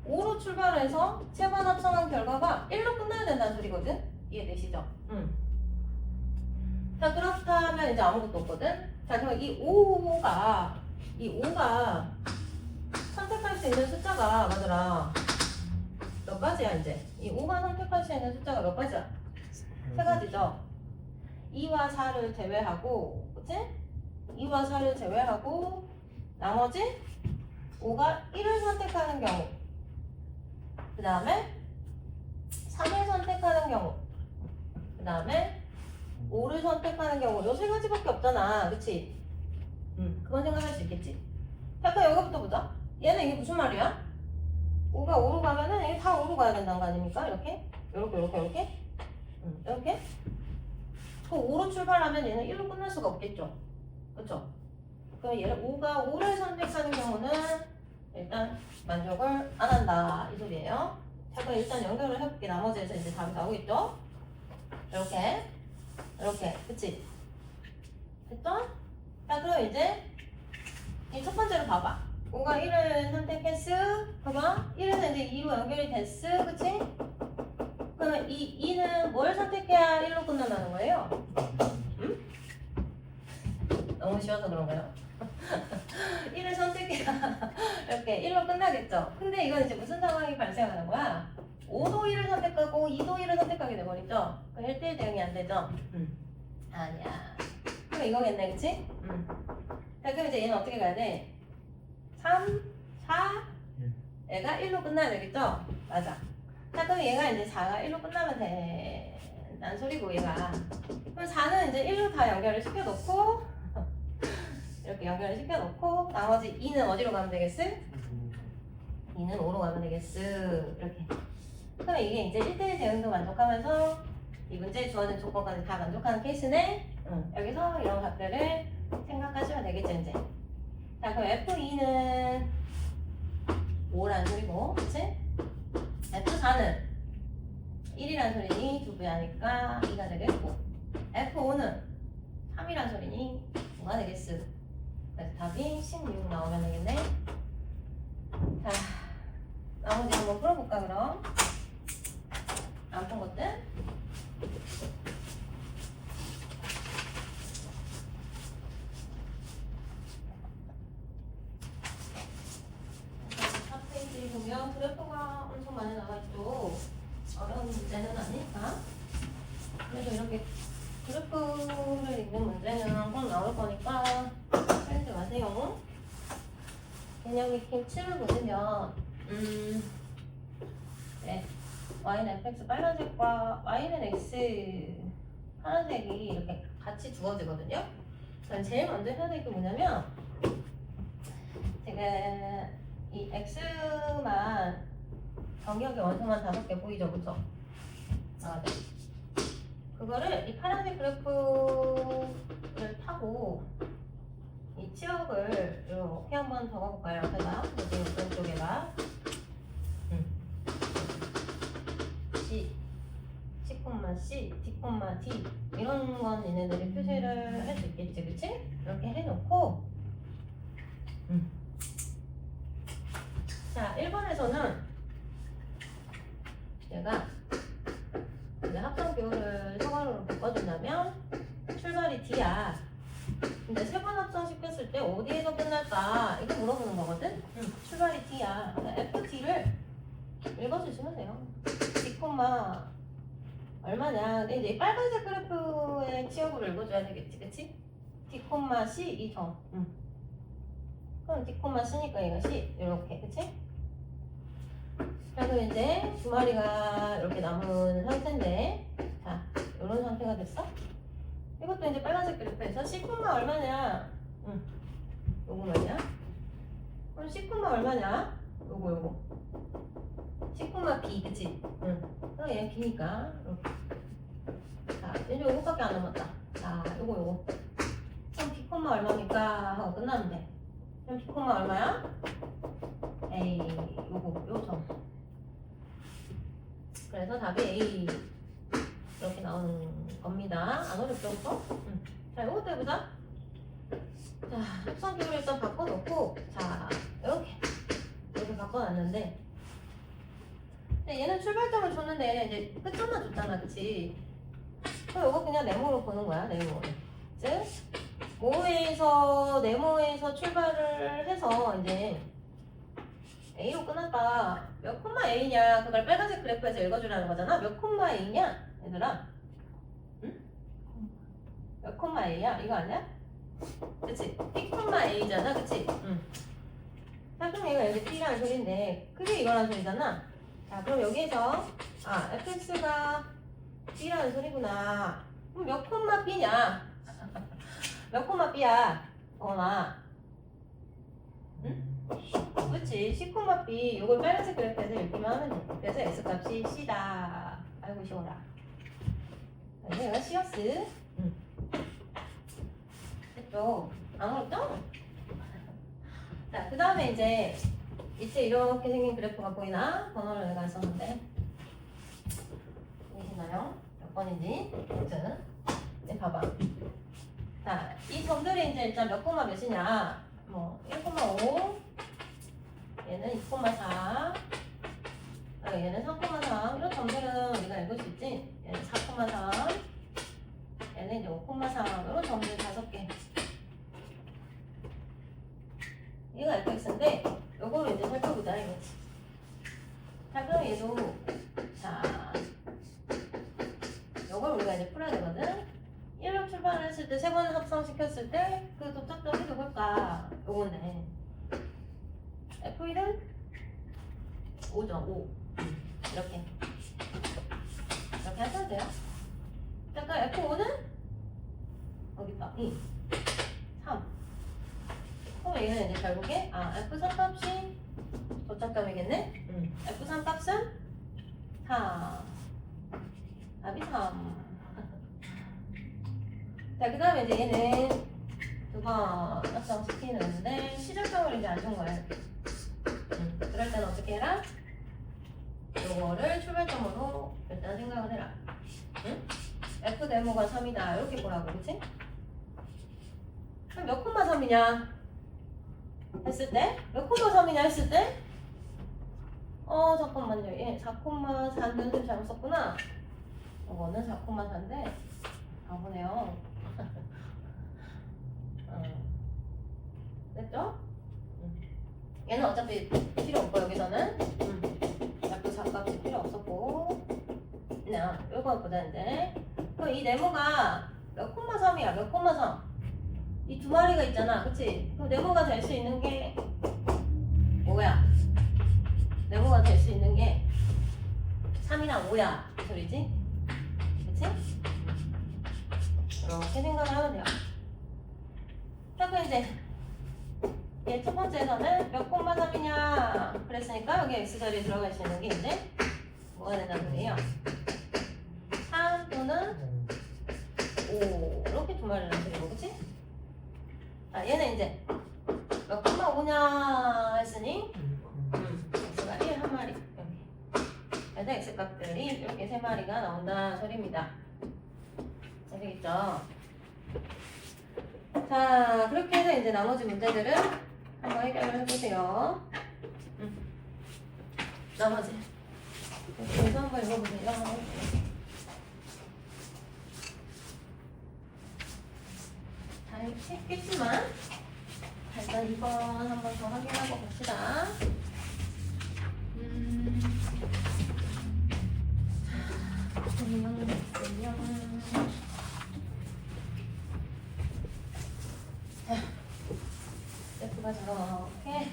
5로 출발해서 세번 합성한 결과가 1로 끝나야 된다는 소리거든. 이해되시죠? 자 그렇다면 이제 아무것도 없거든. 자 그럼 이 5가 선택할 수 있는 숫자가 맞더라. 몇 가지야 이제? 이 5가 선택할 수 있는 숫자가 몇 가지야? 세 가지죠. 2와 4를 제외하고, 그치? 2와 4를 제외하고 나머지 5가 1을 선택하는 경우, 그 다음에 3을 선택하는 경우, 그 다음에 5를 선택하는 경우, 요 세 가지밖에 없잖아, 그치? 그건 생각할 수 있겠지. 자, 그럼 여기부터 보자. 얘는 이게 무슨 말이야? 5가 5로 가면은 이게 다 5로 가야 된다는 거 아닙니까? 이렇게? 이렇게? 이렇게? 그 5로 출발하면 얘는 1로 끝날 수가 없겠죠? 그쵸? 그럼 얘를 5가 5를 선택하는 경우는 일단 만족을 안 한다 이 소리예요. 자 그럼 일단 연결을 해볼게. 나머지에서 이제 답이 나오겠죠? 이렇게 그치? 됐죠? 자 그럼 이제 이 첫 번째로 봐봐. 5가 1을 선택했어. 그러면 1에서 이제 2로 연결이 됐어. 그치? 그러면 이 2는 뭘 선택해야 1로 끝난다는 거예요? 너무 쉬워서 그런가요? 1을 선택해야 이렇게 1로 끝나겠죠? 근데 이건 이제 무슨 상황이 발생하는 거야? 5도 1을 선택하고 2도 1을 선택하게 돼버리죠? 그럼 1대1 대응이 안 되죠? 아니야. 그럼 이거겠네, 그치? 자, 그럼 이제 얘는 어떻게 가야 돼? 3, 4, 얘가 1로 끝나야 되겠죠? 맞아. 자, 그럼 얘가 이제 4가 1로 끝나면 된다는 소리고, 얘가. 그럼 4는 이제 1로 다 연결을 시켜놓고, 이렇게 연결을 시켜놓고, 나머지 2는 어디로 가면 되겠어? 2는 5로 가면 되겠어. 이렇게. 그럼 이게 이제 1대1 대응도 만족하면서, 이 문제에 주어진 조건까지 다 만족하는 케이스네? 여기서 이런 값들을 생각하시면 되겠죠, 이제. 자, 그럼 F2는 5라는 소리고, 그치? F4는 1이라는 소리니 2배 하니까 2가 되겠고, F5는 3이라는 소리니 5가 되겠어. 그래서 답이 16 나오면 되겠네. 자, 나머지 한번 풀어볼까, 그럼? 안 푼 것들? 문제는 아니니까. 그래서 이렇게 그래프를 읽는 문제는 꼭 나올 거니까 틀리지 마세요. 개념 익힘 7을 보시면 네, y는 fx 빨간색과 y는 x 파란색이 이렇게 같이 주어지거든요. 그럼 제일 먼저 해야 될 게 뭐냐면 지금 이 x만 간격의 원소만 5개 보이죠, 그죠? 아, 네. 그거를 이 파란색 그래프를 타고 이 치역을 이렇게 한번 적어볼까요? 제가 여기 오른쪽에다 C, C, C, D, D 이런 건 얘네들이 표시를 할 수 있겠지, 그치? 이렇게 해놓고 자, 1번에서는 얘가 이제 합성 비율을 소괄호로 바꿔준다면 출발이 D야. 근데 세 번 합성시켰을 때 어디에서 끝날까? 이거 물어보는 거거든? 출발이 D야. FT를 읽어주시면 돼요. D, 얼마냐. 근데 이제 빨간색 그래프의 치역으로 읽어줘야 되겠지, 그치? D, C 이 점. 그럼 D, C니까 얘가 C. 이렇게, 그치? 그래서 이제 두 마리가 이렇게 남은 상태인데, 자, 이런 상태가 됐어? 이것도 이제 빨간색 그래프에서 C, 얼마냐? 요거 말이야. 그럼 C, 얼마냐? 요거. C, B, 그치? 그럼 얘 B니까, 이렇게. 자, 이제 요거밖에 안 남았다. 자, 요거. 그럼 B, 얼마니까? 하고 끝나면 돼. 그럼 B, 얼마야? A, 요 점. 그래서 답이 A 이렇게 나오는 겁니다. 안 어렵죠, 그거? 자, 이것도 해보자. 자, 합성 비율을 일단 바꿔놓고, 자, 이렇게 바꿔놨는데, 근데 얘는 출발점을 줬는데 이제 끝점만 줬잖아, 그치? 그럼 이거 그냥 네모로 보는 거야, 네모. 즉, 네모에서 출발을 해서 이제 A로 끝났다. 몇 콤마 A냐? 그걸 빨간색 그래프에서 읽어주라는 거잖아. 몇 콤마 A냐? 얘들아. 응? 몇 콤마 A야? 이거 아니야? 그치? P 콤마 A잖아. 그치? 응. 자, 그럼 얘가 여기 P라는 소리인데 그게 이거라는 소리잖아. 자, 그럼 여기에서 fx가 B라는 소리구나. 그럼 몇 콤마 B냐? 몇 콤마 B야? 응? 그치, C, B 요걸 빨간색 그래프에서 읽기만 하면 돼. 그래서 S값이 C다. 알고 쉬워라. 그래서 얘가 C였어. 됐죠? 안 어렵죠? 자, 그 다음에 이제 이렇게 생긴 그래프가 보이나? 번호를 내가 썼는데 보이시나요? 몇 번인지? 아무튼 네, 봐봐. 자, 이 점들이 이제 일단 몇 콤마 몇이냐? 뭐 1,5 얘는 2,4 얘는 3,3 이런 점들은 우리가 읽을 수 있지? 얘는 4,3 얘는 이제 5,3 이런 점들 5개 얘가 fx인데 요거를 이제 살펴보자 이거지. 자, 그럼 얘도 자 요걸 우리가 이제 풀어야 되거든. 1로 출발했을 때 3번 합성시켰을 때 그 도착점이 누굴까? 요건데 F1은 5죠, 5. 이렇게 하셔도 돼요. 잠깐 F5는 여기 있다, 2, 3. 그럼 얘는 이제 결국에 F3 값이 도착점이겠네? F3 값은 4. 답이 3. 자, 그 다음에 이제 얘는 두 번 합성시키는데 시작점을 이제 안 준 거예요. 그럴 때는 어떻게 해라? 요거를 출발점으로 일단 생각을 해라. F 네모가 3이다. 이렇게 보라고, 그치? 그럼 몇 콤마 3이냐? 했을 때? 몇 콤마 3이냐 했을 때? 잠깐만요. 얘 4,4는 좀 잘못 썼구나. 요거는 4,4인데 바보네요. 됐죠? 얘는 어차피 필요 없고 여기서는 F4값이 필요 없었고 요거 보자 이제. 그럼 이 네모가 몇 콤마 3이야? 몇 콤마 3? 이 두 마리가 있잖아, 그치? 그럼 네모가 될 수 있는 게 뭐야? 네모가 될 수 있는 게 3이랑 5야, 그 소리지? 그치? 이렇게 생각을 하면 돼요. 자, 그럼 이제 얘 첫 번째에서는 몇 콤마 3이냐 그랬으니까 여기 x자리에 들어갈 수 있는 게 이제 뭐가 된다는 소리예요? 3 또는 5 이렇게 두 마리란 소리고, 그치? 자, 얘는 이제 몇 콤마 5냐 했으니 x가 1 한 마리 여기. 그래서 x값들이 이렇게 세 마리가 나온다 소리입니다. 되겠죠? 자, 그렇게 해서 이제 나머지 문제들은 한번 해결을 해보세요. 나머지 여기서 한번 읽어보세요. 다 했겠지만 일단 2번 한번 더 확인하고 봅시다. F가 저렇게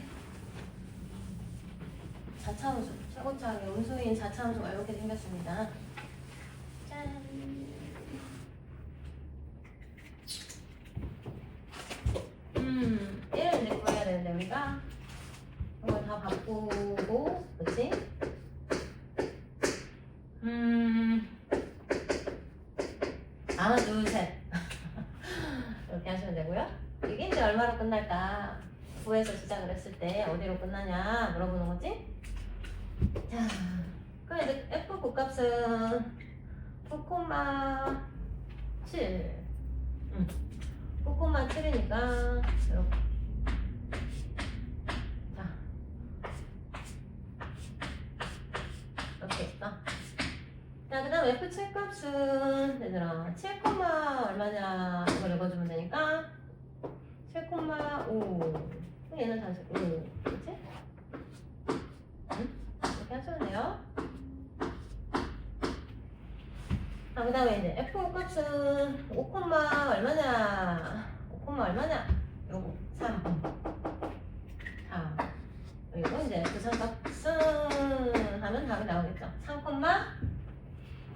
자차함수, 최고차하게 음수인 자차함수가 이렇게 생겼습니다. 짠. 얘를 이제 구해야 되는데 우리가 이걸 다 바꾸고, 그치? 하나, 둘, 셋. 이렇게 하시면 되고요. 이게 이제 얼마로 끝날까? 9에서 시작을 했을 때 어디로 끝나냐 물어보는 거지? 자, 그럼 이제 F 곱값은 9,7. 9,7이니까 이렇게. 자, 이렇게 있어. 자, 그 다음 F7 값은 얘들아 7, 얼마냐 이걸 읽어주면 되니까 7,5. 얘는 다시 5. 그치? 이렇게 하시면 돼요. 그 다음에 이제 F 값은 5, 얼마냐? 5, 얼마냐? 요거 3. 자, 그리고 이제 F3 값은 하면 답이 나오겠죠. 3,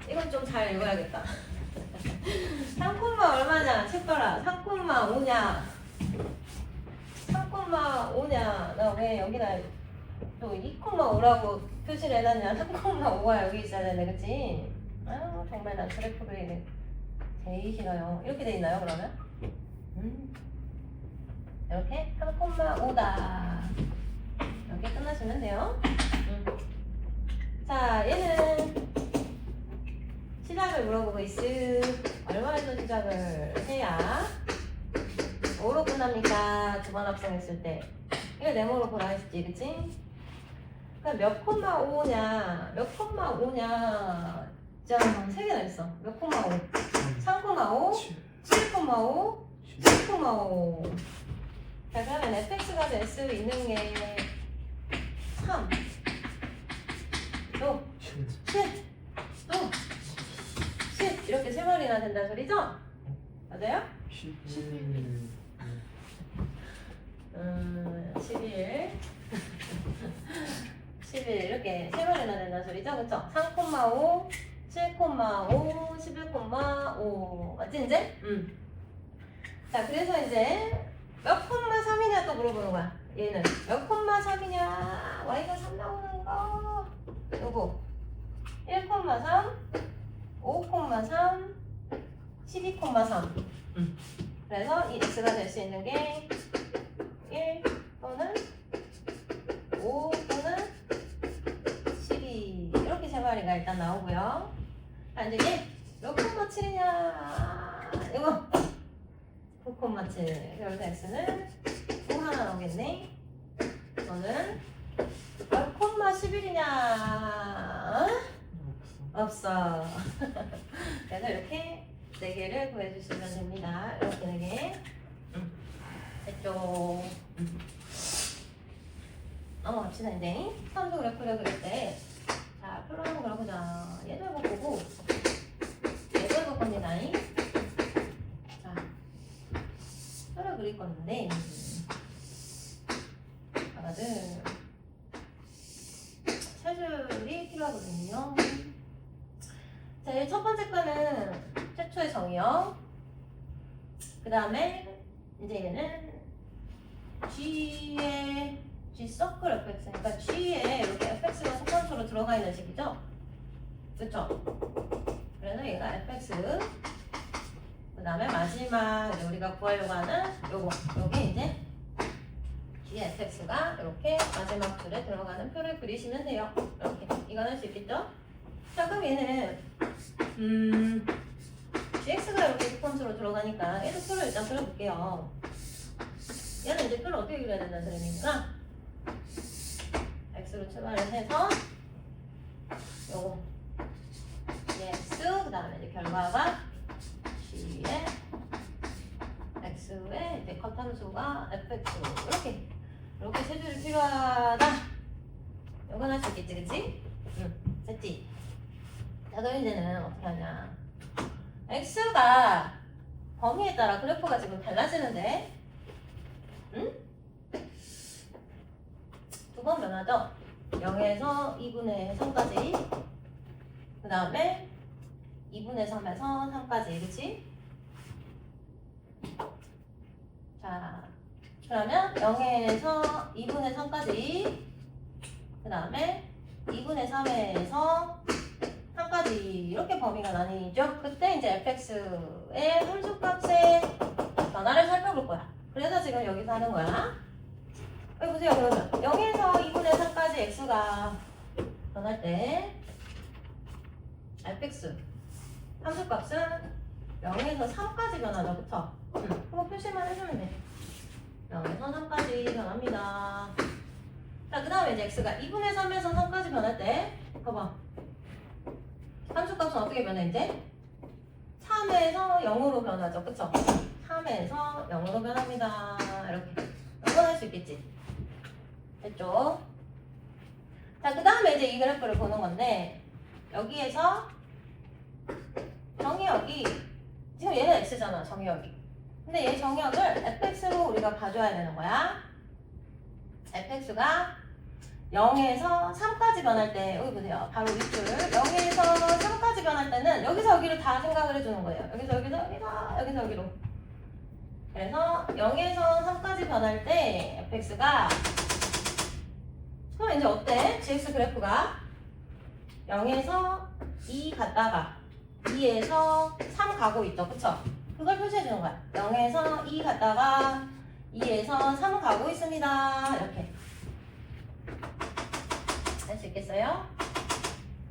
이건 좀 잘 읽어야겠다. 3, 얼마냐? 책 봐라. 3,5냐? 3,5냐? 나 왜 여기다 또 2,5라고 표시를 해놨냐? 3,5가 여기 있어야 되네, 그치? 아유, 정말 난 그래프 그리기 제일 싫어요. 이렇게 돼 있나요, 그러면? 이렇게 3,5다. 이렇게 끝나시면 돼요. 자, 얘는 시작을 물어보고 있을 얼마에서 시작을 해야 5로 끝납니까? 두 번 합성했을 때. 이거 네모로 보라 했지, 그치? 그러니까 몇 콤마 5냐? 몇 콤마 5냐? 자, 세 개나 있어. 몇 콤마 5? 3,5, 7,5, 7,5. 자, 그러면 fx가 될 수 있는 게 3, 또 7, 또 10 이렇게 세 마리나 된다는 소리죠? 맞아요? 11. 11 11 이렇게 세 마리나 된다는 소리죠? 그쵸? 3,5, 7,5, 11,5 맞지 이제? 자, 그래서 이제 몇 콤마 3이냐 또 물어보는 거야. 얘는 몇 콤마 3이냐? y가 3 나오는 거 요거 1,3, 5,3, 12,3. 그래서 이 x가 될 수 있는 게 1 또는 5 또는 12 이렇게 세 마리가 일단 나오고요. 자, 이제 얘 몇 콤마 7이냐? 이거 9,7. 그래서 x는 5 하나 나오겠네. 이거는 몇 콤마 11이냐? 없어. 그래서 이렇게 4개를 구해주시면 됩니다. 이렇게 4개. 됐죠? 넘어갑시다, 이제. 선수 그래프를 그릴 때. 자, 표로 한번 그려보자. 얘도 해보고 얘도 해볼 겁니다. 자, 표를 그릴 건데 하나는 세 줄이 필요하거든요. 자, 이 첫 번째 거는 최초의 정의요. 그 다음에 이제 얘는 G에 G 서클 fx, 그러니까 G에 이렇게 fx가 속함수로 들어가 있는 식이죠. 그쵸? 그래서 얘가 fx. 그 다음에 마지막 이제 우리가 구하려고 하는 요거, 여기 이제 G fx가 이렇게 마지막 줄에 들어가는 표를 그리시면 돼요. 이렇게 이건 할 수 있겠죠? 자, 그럼 얘는 gx가 이렇게 속함수로 들어가니까 얘도 표를 일단 그려볼게요. 얘는 이제 표를 어떻게 그려야 된다는 소리입니까? x로 출발을 해서 요거 x, 그 다음에 이제 결과가 g의 x의 이제 컷함수가 fx 이렇게 세 줄이 필요하다. 요건 할 수 있겠지, 그치? 응, 됐지? 자, 그럼 이제는 어떻게 하냐? x가 범위에 따라 그래프가 지금 달라지는데, 응? 두 번 변하죠? 0에서 2분의 3까지, 그 다음에 2분의 3에서 3까지, 그치? 자, 그러면 0에서 2분의 3까지, 그 다음에 2분의 3에서 3까지 이렇게 범위가 나뉘죠? 그때 이제 fx의 함수값의 변화를 살펴볼 거야. 그래서 지금 여기서 하는 거야. 여기 보세요. 그러면 0에서 2분의 3까지 x가 변할 때 fx 함수값은 0에서 3까지 변하죠. 그쵸? 그거 표시만 해주면 돼. 0에서 3까지 변합니다. 자, 그 다음에 이제 x가 2분의 3에서 3까지 변할 때 봐봐. 함수값은 어떻게 변해 이제? 3에서 0으로 변하죠. 그쵸? 3에서 0으로 변합니다. 이렇게. 이건 할 수 있겠지? 됐죠? 자, 그 다음에 이제 이 그래프를 보는 건데 여기에서 정의역이 지금 얘는 x잖아. 정의역이. 근데 얘 정의역을 fx로 우리가 봐줘야 되는 거야. fx가 0에서 3까지 변할 때 여기 보세요. 바로 윗줄 0에서 3까지 변할 때는 여기서 여기로 다 생각을 해주는 거예요. 여기서 여기로. 그래서 0에서 3까지 변할 때 fx가 그럼 이제 어때? gx 그래프가 0에서 2 갔다가 2에서 3 가고 있죠. 그쵸? 그걸 표시해주는 거야. 0에서 2 갔다가 2에서 3 가고 있습니다. 이렇게. 할 수 있겠어요?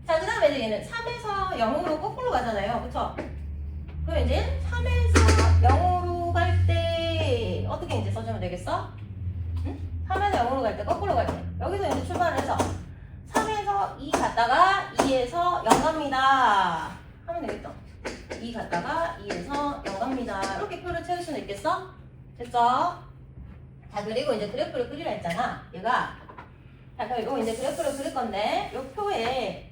자, 그 다음에 이제 얘는 3에서 0으로 거꾸로 가잖아요. 그쵸? 그럼 이제 3에서 0으로 갈 때 어떻게 이제 써주면 되겠어? 응? 3에서 0으로 갈 때 거꾸로 갈 때 여기서 이제 출발을 해서 3에서 2 갔다가 2에서 0 갑니다. 하면 되겠죠? 2 갔다가 2에서 0 갑니다. 이렇게 표를 채울 수는 있겠어? 됐죠? 자, 그리고 이제 그래프를 그리라 했잖아. 얘가 자, 그럼 이거 이제 그래프를 그릴 건데, 이 표에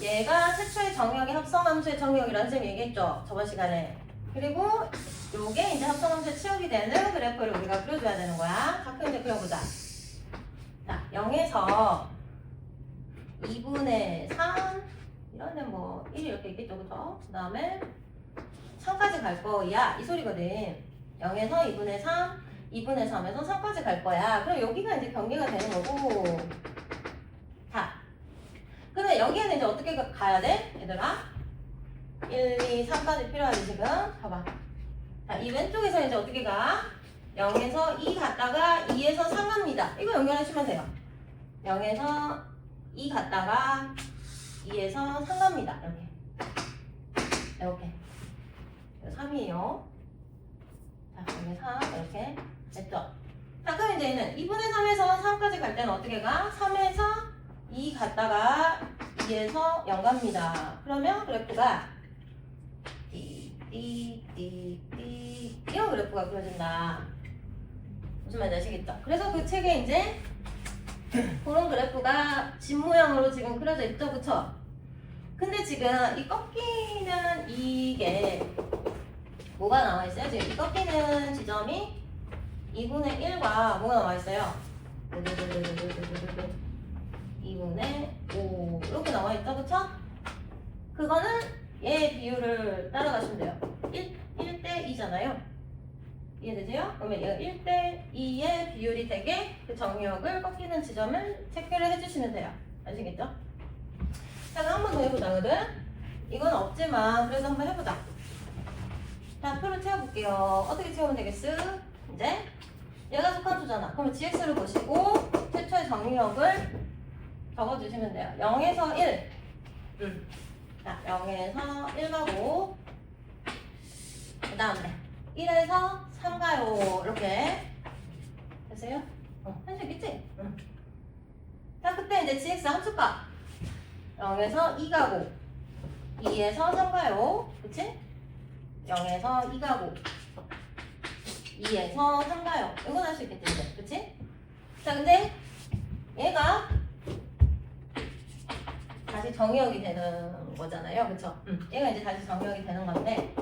얘가 최초의 정의역이 합성함수의 정의역이라는 쌤이 얘기했죠? 저번 시간에. 그리고 요게 이제 합성함수의 치역이 되는 그래프를 우리가 그려줘야 되는 거야. 자, 그럼 이제 그려보자. 자, 0에서 2분의 3, 이런 데는 뭐 1이 이렇게 있겠죠, 그죠? 그 다음에 3까지 갈 거야. 이 소리거든. 0에서 2분의 3, 2분의 3에서 3까지 갈 거야. 그럼 여기가 이제 경계가 되는 거고. 자, 그러면 여기에는 이제 어떻게 가야 돼? 얘들아? 1, 2, 3까지 필요하지 지금? 봐봐. 자, 이 왼쪽에서 이제 어떻게 가? 0에서 2 갔다가 2에서 3 갑니다. 이거 연결하시면 돼요. 0에서 2 갔다가 2에서 3 갑니다. 이렇게. 3이에요. 자, 여기 3 이렇게. 됐죠? 자, 그럼 이제 얘는 2분의 3에서 3까지 갈 때는 어떻게 가? 3에서 2 갔다가 2에서 0 갑니다. 그러면 그래프가 이런 그래프가 그려진다. 무슨 말인지 아시겠죠? 그래서 그 책에 이제 그런 그래프가 집 모양으로 지금 그려져 있죠, 그쵸? 근데 지금 이 꺾이는 이게 뭐가 나와 있어요? 지금 이 꺾이는 지점이 2분의 1과 뭐가 나와 있어요? 2분의 5 이렇게 나와 있죠, 그쵸? 그거는 얘 비율을 따라가시면 돼요. 1대 2잖아요. 이해되세요? 그러면 얘가 1대 2의 비율이 되게 그 정역을 꺾이는 지점을 체크를 해주시면 돼요. 아시겠죠? 자, 그럼 한 번 더 해보자거든. 이건 없지만 그래도 한번 해보자. 자, 표를 채워볼게요. 어떻게 채우면 되겠어? 이제 얘가 속함수잖아. 그러면 gx를 보시고 최초의 정역을 적어주시면 돼요. 0에서 1. 자, 0에서 1 가고 그 다음에 1에서 3 가요. 이렇게 됐어요? 한식 있지? 자, 그때 이제 gx 함수값 0에서 2 가고 2에서 3 가요. 그치? 0에서 2 가고 2에서 3 가요. 이건 할 수 있겠지 이제. 그치? 자, 근데 얘가 다시 정의역이 되는 거잖아요. 그쵸? 얘가 이제 다시 정의역이 되는 건데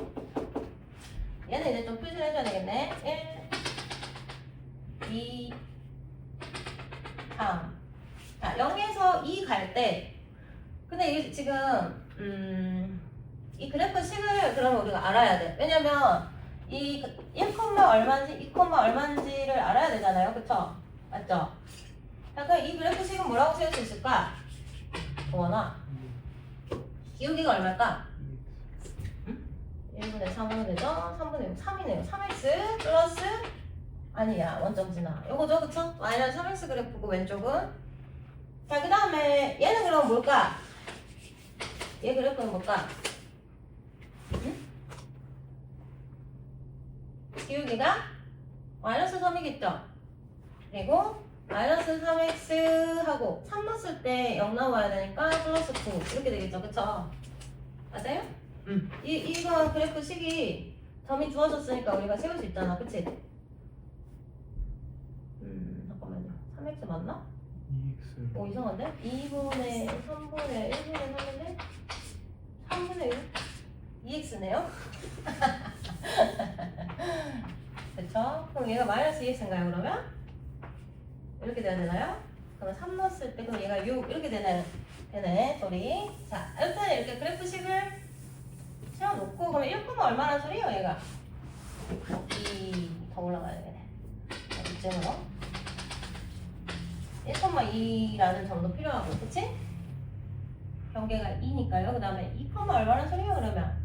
얘는 이제 좀 표시를 해줘야 되겠네. 1, 2, 3. 자, 0에서 2 갈 때 근데 이게 지금 이 그래프 식을 그러면 우리가 알아야 돼. 왜냐면 이 1, 얼마인지 2, 얼마인지를 알아야 되잖아요. 그쵸? 맞죠? 자, 그럼 이 그래프 식은 뭐라고 세울 수 있을까? 동원아, 기울기가 얼마일까? 1분의 3은 되죠? 3분의 6, 3이네요. 3x 플러스 아니야, 원점지나 요거죠, 그쵸? 마이너스 3x 그래프고 왼쪽은. 자, 그 다음에 얘는 그럼 뭘까? 얘 그래프는 뭘까? 기울기가 마이너스 3이겠죠? 그리고 마이너스 3x 하고 3 넣었을 때 0 나와야 되니까 플러스 9 이렇게 되겠죠, 그쵸? 맞아요? 이거 그래프 식이 점이 주어졌으니까 우리가 세울 수 있잖아, 그치? 잠깐만요. 3x 맞나? 2x. 오, 이상한데? 2분의 3분의 1분의 3인데 3분의 1? 2x네요? 그쵸? 그럼 얘가 마이너스 2x인가요, 그러면? 이렇게 돼야 되나요? 그럼 3 넣었을 때 그럼 얘가 6 이렇게 되네 소리. 자, 일단 이렇게 그래프식을 세워놓고 그러면 1, 얼마나 소리예요 얘가? 2 더 올라가야 되네. 이쯤으로 1,2라는 점도 필요하고, 그치? 경계가 2니까요. 그 다음에 2, 얼마나 소리예요 그러면?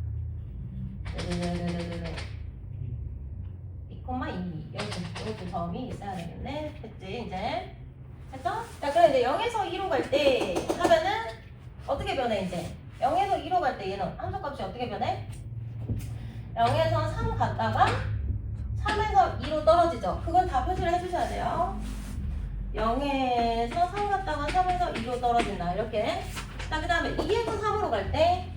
2,2 이렇게 점이 있어야 되겠네. 됐지 이제? 됐죠? 자, 그럼 이제 0에서 2로 갈 때 하면은 어떻게 변해 이제? 0에서 2로 갈 때 얘는 함수값이 어떻게 변해? 0에서 3 갔다가 3에서 2로 떨어지죠. 그걸 다 표시를 해주셔야 돼요. 0에서 3 갔다가 3에서 2로 떨어진다 이렇게. 자, 그 다음에 2에서 3으로 갈 때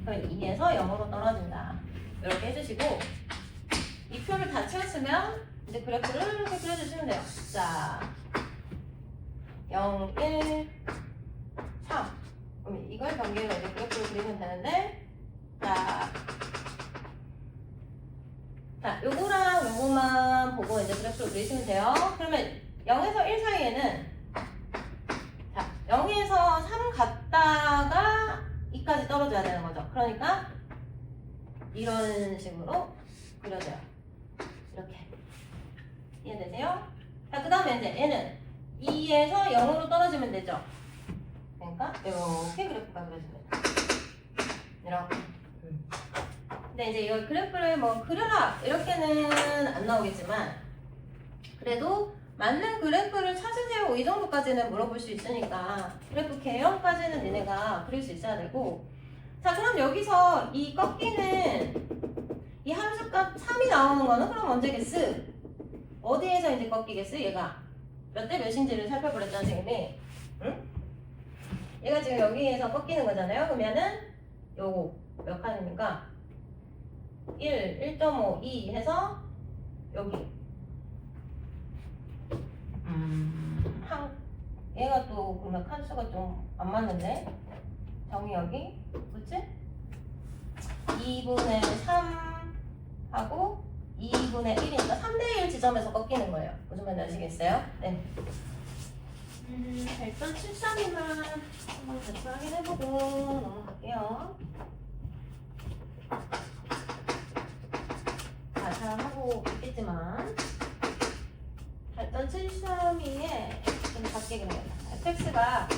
그럼 2에서 0으로 떨어진다 이렇게 해주시고 이 표를 다 채웠으면 이제 그래프를 이렇게 그려주시면 돼요. 자, 0, 1, 3. 그럼 이걸 경계로 이제 그래프를 그리면 되는데, 자, 요거랑 요거만 보고 이제 그래프를 그리시면 돼요. 그러면 0에서 1 사이에는, 자, 0에서 3 갔다가 2까지 떨어져야 되는 거죠. 그러니까 이런 식으로 그려져요. 이렇게. 이해되세요? 자, 그 다음에 이제 얘는 2에서 0으로 떨어지면 되죠. 그러니까 이렇게 그래프가 그려집니다. 이렇게. 근데 이제 이거 그래프를 뭐 그려라 이렇게는 안 나오겠지만 그래도 맞는 그래프를 찾으세요 이 정도까지는 물어볼 수 있으니까 그래프 개형까지는 얘네가 그릴 수 있어야 되고. 자, 그럼 여기서 이 꺾이는 이 함수값 3이 나오는 거는 그럼 언제겠어? 어디에서 이제 꺾이겠어? 얘가 몇 대 몇인지를 살펴보랬잖아 선생님이. 응? 얘가 지금 여기에서 꺾이는 거잖아요. 그러면은 요거 몇 칸입니까? 1, 1.5, 2 해서 여기 한 얘가 또 보면 칸수가 좀 안 맞는데 정의역이 그치? 2분의 3 하고 2분의 1이니까 3대1 지점에서 꺾이는 거예요. 무슨 말인지 아시겠어요? 네. 자, 일단 73이만 한번 같이 확인해보고 넘어갈게요. 잘 하고 있겠지만 일단 73이에 좀 바뀌게 되겠다. fx가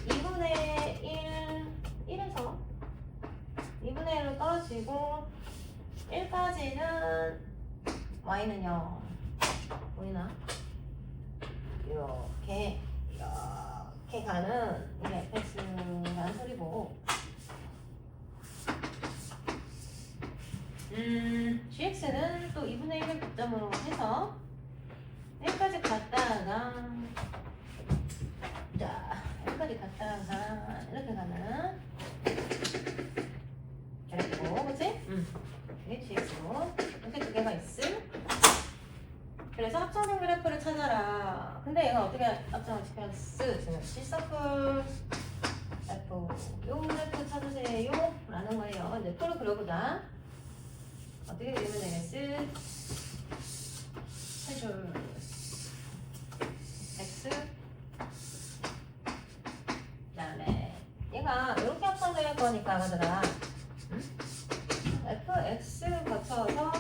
2분의 1에서 2분의 1로 떨어지고 1까지는 y는 0 보이나? 이렇게 가는 이게 fx라는 소리고 gx는 또 2분의 1을 기점으로 해서 1까지 갔다가 자 1까지 갔다가 이렇게 가는 그래프고 그치? 이게 gx고 이렇게 두 개가 있을 그래서 합성된 그래프를 찾아라. 근데 얘가 어떻게 합성을 시켰어? 지금 C서클 F 요 그래프 찾으세요 라는 거예요. 이제 표를 그려보자. 어떻게 그리면 되겠어? 해줄 X 그 다음에 얘가 이렇게 합성될 거니까 얘들아 fx 거쳐서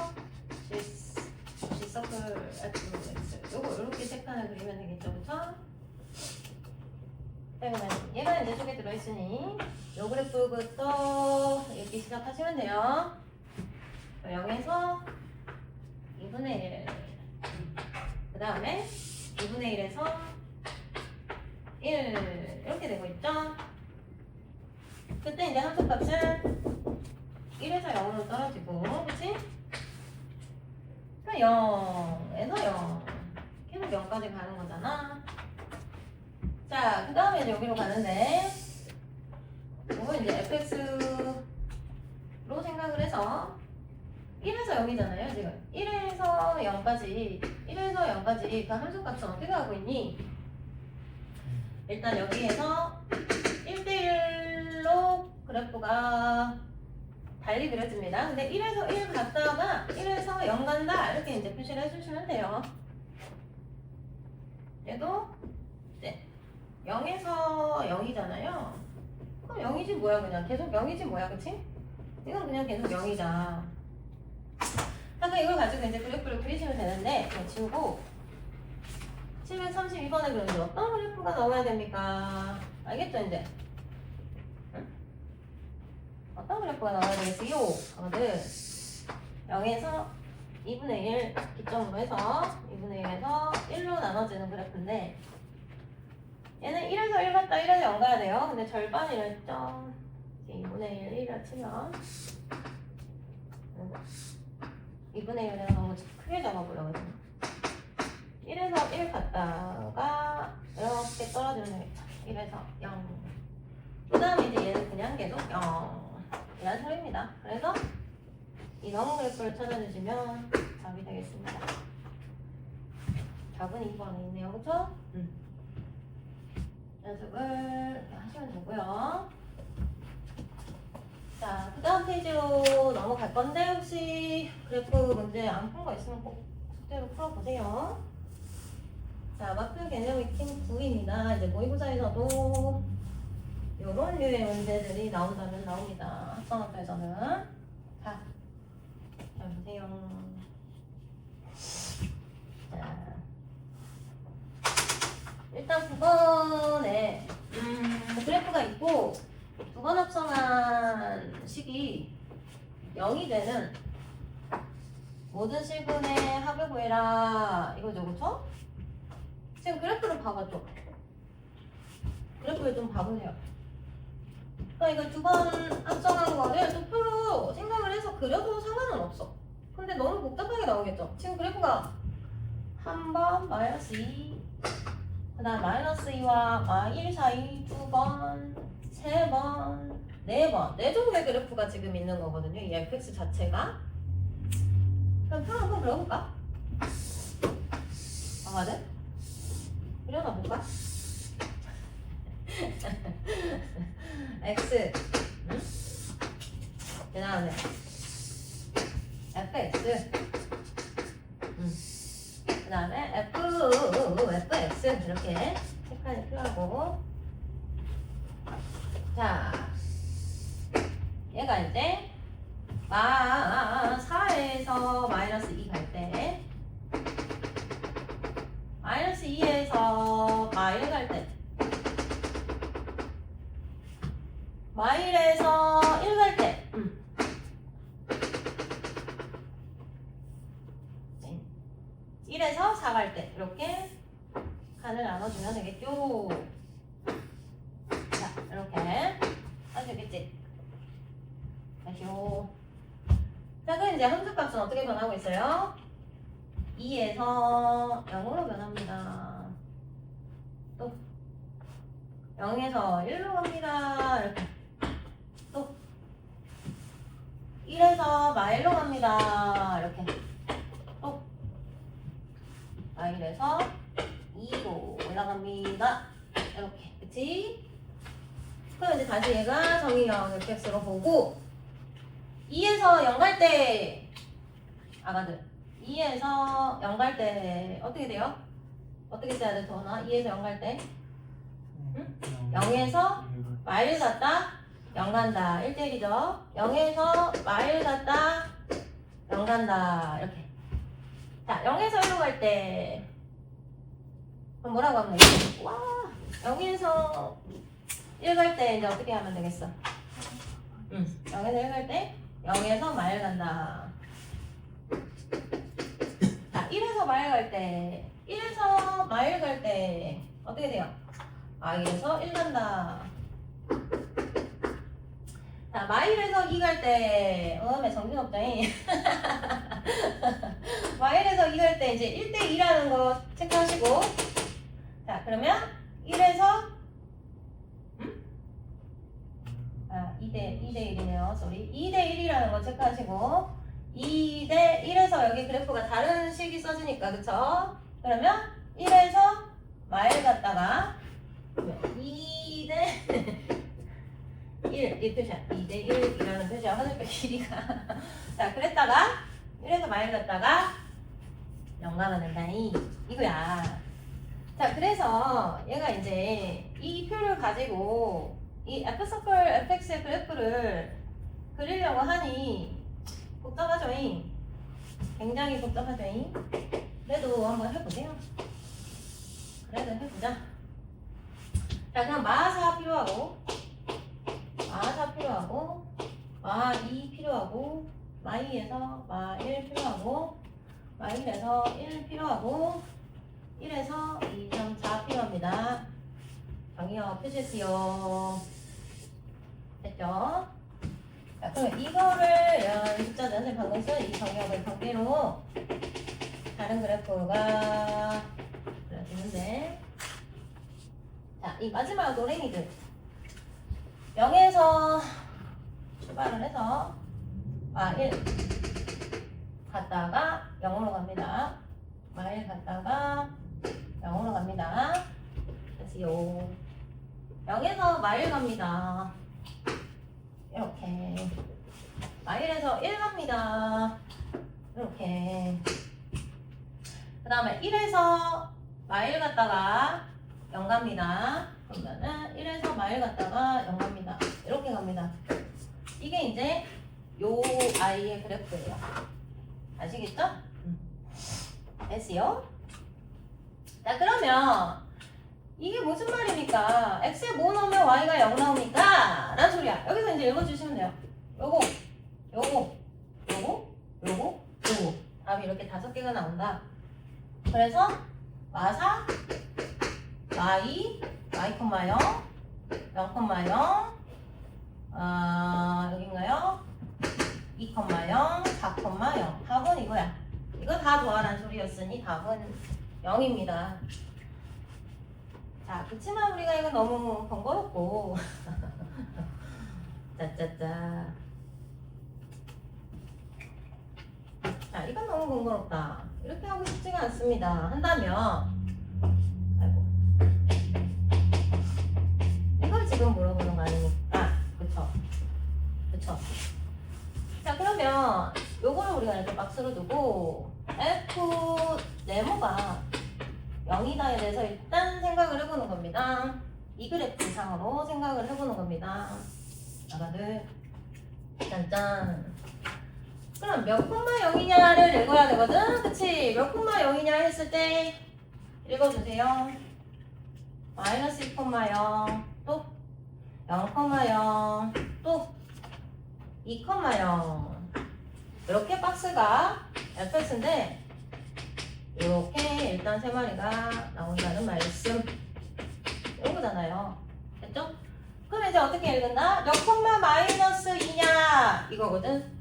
G서클 fx 요거 이렇게 색판을 그리면 되겠죠, 그쵸? 그러면 얘가 이제 속에 들어있으니 요 그래프부터 읽기 시작하시면 돼요. 0에서 2분의 1 그 다음에 2분의 1에서 1 이렇게 되고 있죠? 그때 이제 함수값은 1에서 0으로 떨어지고 그치? 그러니까 0에서 0 계속 0까지 가는 거잖아. 자, 그 다음에 여기로 가는데 이거 이제 fx로 생각을 해서 1에서 0이잖아요 지금 1에서 0까지 그 함수값은 어떻게 가고 있니? 일단 여기에서 1대1로 그래프가 달리 그려집니다. 근데 1에서 1 갔다가 1에서 0 간다 이렇게 이제 표시를 해주시면 돼요. 얘도 네. 0에서 0이잖아요. 그럼 0이지 뭐야 그냥 계속 0이지 뭐야 그치? 이건 그냥 계속 0이자. 그러니까 이걸 가지고 이제 그래프를 그리시면 되는데 그냥 지우고 732번에 그런데 어떤 그래프가 나와야 됩니까? 알겠죠 이제? 응? 어떤 그래프가 나와야 되겠어요? 하거든 0에서 2분의 1 기점으로 해서 2분의 1에서 1로 나눠지는 그래프인데 얘는 1에서 1 갔다 1에서 0 가야 돼요. 근데 절반이라 했죠. 2분의 1, 1이라 치면 2분의 1을 너무 크게 잡아보려고 했죠. 1에서 1 갔다가 이렇게 떨어지면 되겠죠. 1에서 0. 그 다음에 이제 얘는 그냥 계속 0 이란 소리입니다. 그래서 이 넘은 그래프를 찾아주시면 답이 되겠습니다. 답은 2번에 있네요. 그쵸? 연습을 하시면 되고요. 자, 그 다음 페이지로 넘어갈 건데 혹시 그래프 문제 안 푼 거 있으면 꼭 숙제로 풀어보세요. 자, 마표 개념 익힘 9입니다. 이제 모의고사에서도 이런 류의 문제들이 나온다면 나옵니다. 학생학교에서는. 자, 잘 보세요. 자, 일단 9번에 그래프가 있고 2번 합성한 식이 0이 되는 모든 실분의 합을 구해라 이거죠, 그쵸? 지금 그래프를 봐봤죠? 그래프를 좀 봐보세요. 그러니까 이거 2번 합성한 거를 또 표로 생각을 해서 그려도 상관은 없어. 근데 너무 복잡하게 나오겠죠? 지금 그래프가 한 번 마이너스 2 그 다음 마이너스 2와 1 사이 2번 3번 4번 4종류의 그래프가 지금 있는 거거든요. 이 fx 자체가. 그럼 표 한번 그려볼까? 아, 맞아? 그려놔 볼까? x 그 다음에 fx 그 다음에 fx 이렇게 체크하는 필요하고 자 얘가 이제 마 4에서 마이너스 2 갈 때 마이너스 2에서 마 1 갈 때 마 1에서 1 갈 때 1에서 4 갈 때 이렇게 칸을 나눠주면 되겠죠. 자 이렇게 할 수 있겠지. 다시요. 자 그럼 이제 함수값은 어떻게 변하고 있어요? 2에서 0으로 변합니다. 또 0에서 1로 갑니다. 이렇게 또 1에서 마일로 갑니다. 이렇게 또 마일에서 2로 올라갑니다. 이렇게 그치? 그럼 이제 다시 얘가 정의형 fx로 보고 2에서 0 갈 때 아가들 2에서 0 갈 때 어떻게 돼요? 어떻게 써야 돼 도나? 2에서 0 갈 때 0에서 마일 갔다 0 간다 1대1이죠 0에서 마일 갔다 0 간다 이렇게 자 0에서 1로 갈 때 그럼 뭐라고 하면 되겠어? 와 0에서 1 갈 때 이제 어떻게 하면 되겠어? 0에서 1 갈 때 0에서 마일 간다 자 1에서 마일 갈 때 1에서 마일 갈 때 어떻게 돼요? 마일에서 1 간다 자 마일에서 2 갈 때 정신없다잉 마일에서 2 갈 때 이제 1대2라는 거 체크하시고 자 그러면 1에서 2대1이네요. 쏘리. 2대1이라는 거 체크하시고 2대1에서 여기 그래프가 다른 식이 써지니까 그쵸? 그러면 1에서 마일 갔다가 2대 1 이 표시야. 2대1이라는 표시야. 화살표 길이가 자 그랬다가 1에서 마일 갔다가 0 가면 된다니 이거야. 자 그래서 얘가 이제 이 표를 가지고 이 f서클 fx의 그래프를 그리려고 하니 복잡하죠잉. 굉장히 복잡하죠잉. 그래도 한번 해보세요. 그래도 해보자. 자 그럼 마4 필요하고 마4 필요하고 마2 필요하고 마2에서 마1 필요하고 마1에서 1 필요하고 1에서 2, 3, 4 필요합니다. 정의어 표시했어요. 됐죠? 자, 그럼 이거를 숫자 전체 방금 쓴 이 정의역을 관계로 다른 그래프가 그려지는데 자, 이 마지막 노랭이들 0에서 출발을 해서 1 갔다가 0으로 갑니다. 1 갔다가 0으로 갑니다. 다시요. 0에서 마일 갑니다. 이렇게 마일에서 1 갑니다. 이렇게 그 다음에 1에서 마일 갔다가 0 갑니다. 그러면은 1에서 마일 갔다가 0 갑니다. 이렇게 갑니다. 이게 이제 요 아이의 그래프예요. 아시겠죠? 됐어요? 자 그러면 이게 무슨 말입니까? x에 뭐 넣으면 y가 0 나오니까 라는 소리야. 여기서 이제 읽어주시면 돼요. 요거 답이 이렇게 5개가 나온다. 그래서 마4 y, y, 0, 0, 0, 여긴가요? 2, 0, 4, 0 답은 이거야. 이거 다 더하라는 소리였으니 답은 0입니다. 자, 그치만 우리가 이거 너무 번거롭고 짜짜짜. 자, 이건 너무 번거롭다. 이렇게 하고 싶지가 않습니다. 한다면 아이고 지금 물어보는 거 아니니까. 그쵸? 그쵸? 자, 그러면 요거를 우리가 이렇게 박스로 두고 F 네모가 0이다에 대해서 일단 생각을 해보는 겁니다. 이 그래프 상으로 생각을 해보는 겁니다. 아가들 짠짠. 그럼 몇 콤마 0이냐를 읽어야 되거든? 그치? 몇 콤마 0이냐 했을 때 읽어주세요. 마이너스 2,0 또 0,0 또 2,0 이렇게 박스가 fx인데 이렇게 일단 세 마리가 나온다는 말씀 이런 거잖아요. 됐죠? 그럼 이제 어떻게 읽는다? 몇 콤마 마이너스 2냐 이거거든.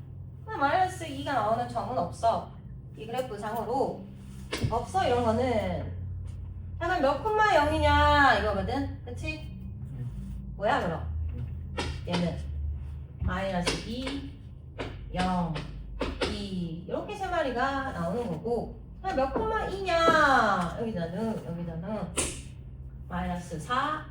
그럼 마이너스 2가 나오는 점은 없어. 이 그래프 상으로 없어 이런 거는. 자, 그럼 몇 콤마 0이냐 이거거든. 그치? 뭐야 그럼? 얘는 마이너스 2, 0, 2 이렇게 세 마리가 나오는 거고. 그럼 몇 콤마 2냐 여기다는 마이너스 4,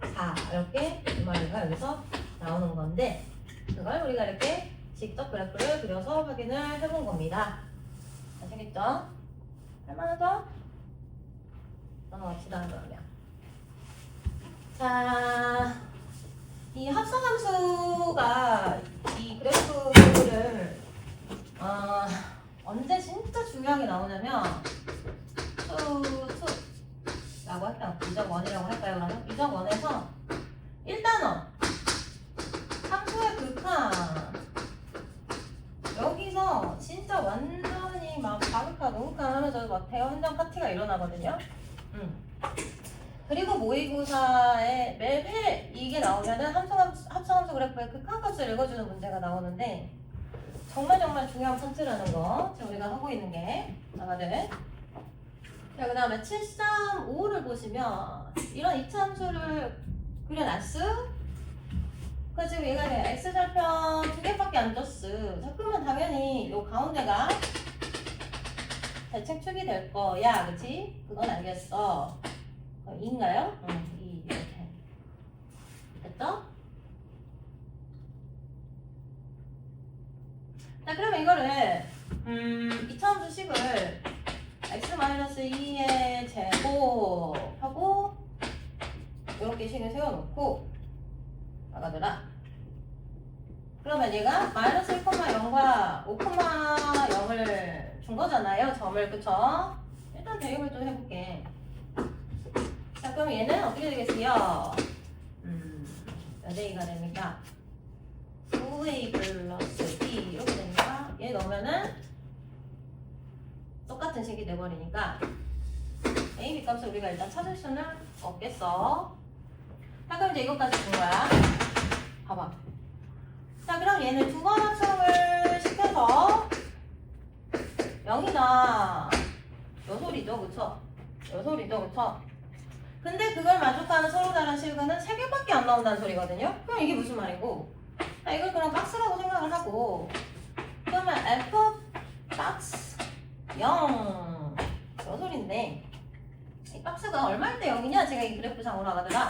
4 이렇게 두 마리가 여기서 나오는 건데 그걸 우리가 이렇게 직접 그래프를 그려서 확인을 해본 겁니다. 아시겠죠? 얼마나 더? 넘어갑시다 그러면. 자, 이 합성함수가 이 그래프를 언제 진짜 중요하게 나오냐면 라고 할까요? 이적 원이라고 할까요? 그러면 이적 원에서 1단원 함수의 극한 여기서 진짜 완전히 막 가극한 우극한 하면서 막 대환장 파티가 일어나거든요. 그리고 모의고사에 매일 이게 나오면은 합성함수 그래프의 극한값을 읽어주는 문제가 나오는데 정말 중요한 펀치라는 거 지금 우리가 하고 있는 게 아가들. 자, 그 다음에 735를 보시면 이런 2차 함수를 그려놨어? 그 지금 얘가 x절편 2개밖에 안 줬어. 자, 그러면 당연히 요 가운데가 대책축이 될 거야. 그치? 그건 알겠어. 인가요? 응, 이렇게. 됐죠? 자, 그러면 이거를 2차 함수식을 x-2의 제곱하고 이렇게 식을 세워놓고 나가더라. 그러면 얘가 마이너스 1,0과 5,0을 준 거잖아요. 점을. 그쵸? 일단 대입을 좀 해볼게. 자, 그럼 얘는 어떻게 되겠어요? 몇 a가 됩니까? 9a 플러스 b 이렇게 됩니까? 얘 넣으면은 똑같은 식이 돼버리니까 a, b 값을 우리가 일단 찾을 수는 없겠어. 자, 그럼 이제 이것까지 준 거야. 봐봐. 자, 그럼 얘는 두 번 합성을 시켜서 0이다. 요 소리죠, 그쵸? 요 소리죠, 그쵸? 근데 그걸 만족하는 서로 다른 실근은 3개밖에 안 나온다는 소리거든요? 그럼 이게 무슨 말이고? 자, 이걸 그럼 박스라고 생각을 하고 그러면 F 박스 0 요 소리인데 이 박스가 얼마일 때 0이냐? 제가 이 그래프 상으로 하더라.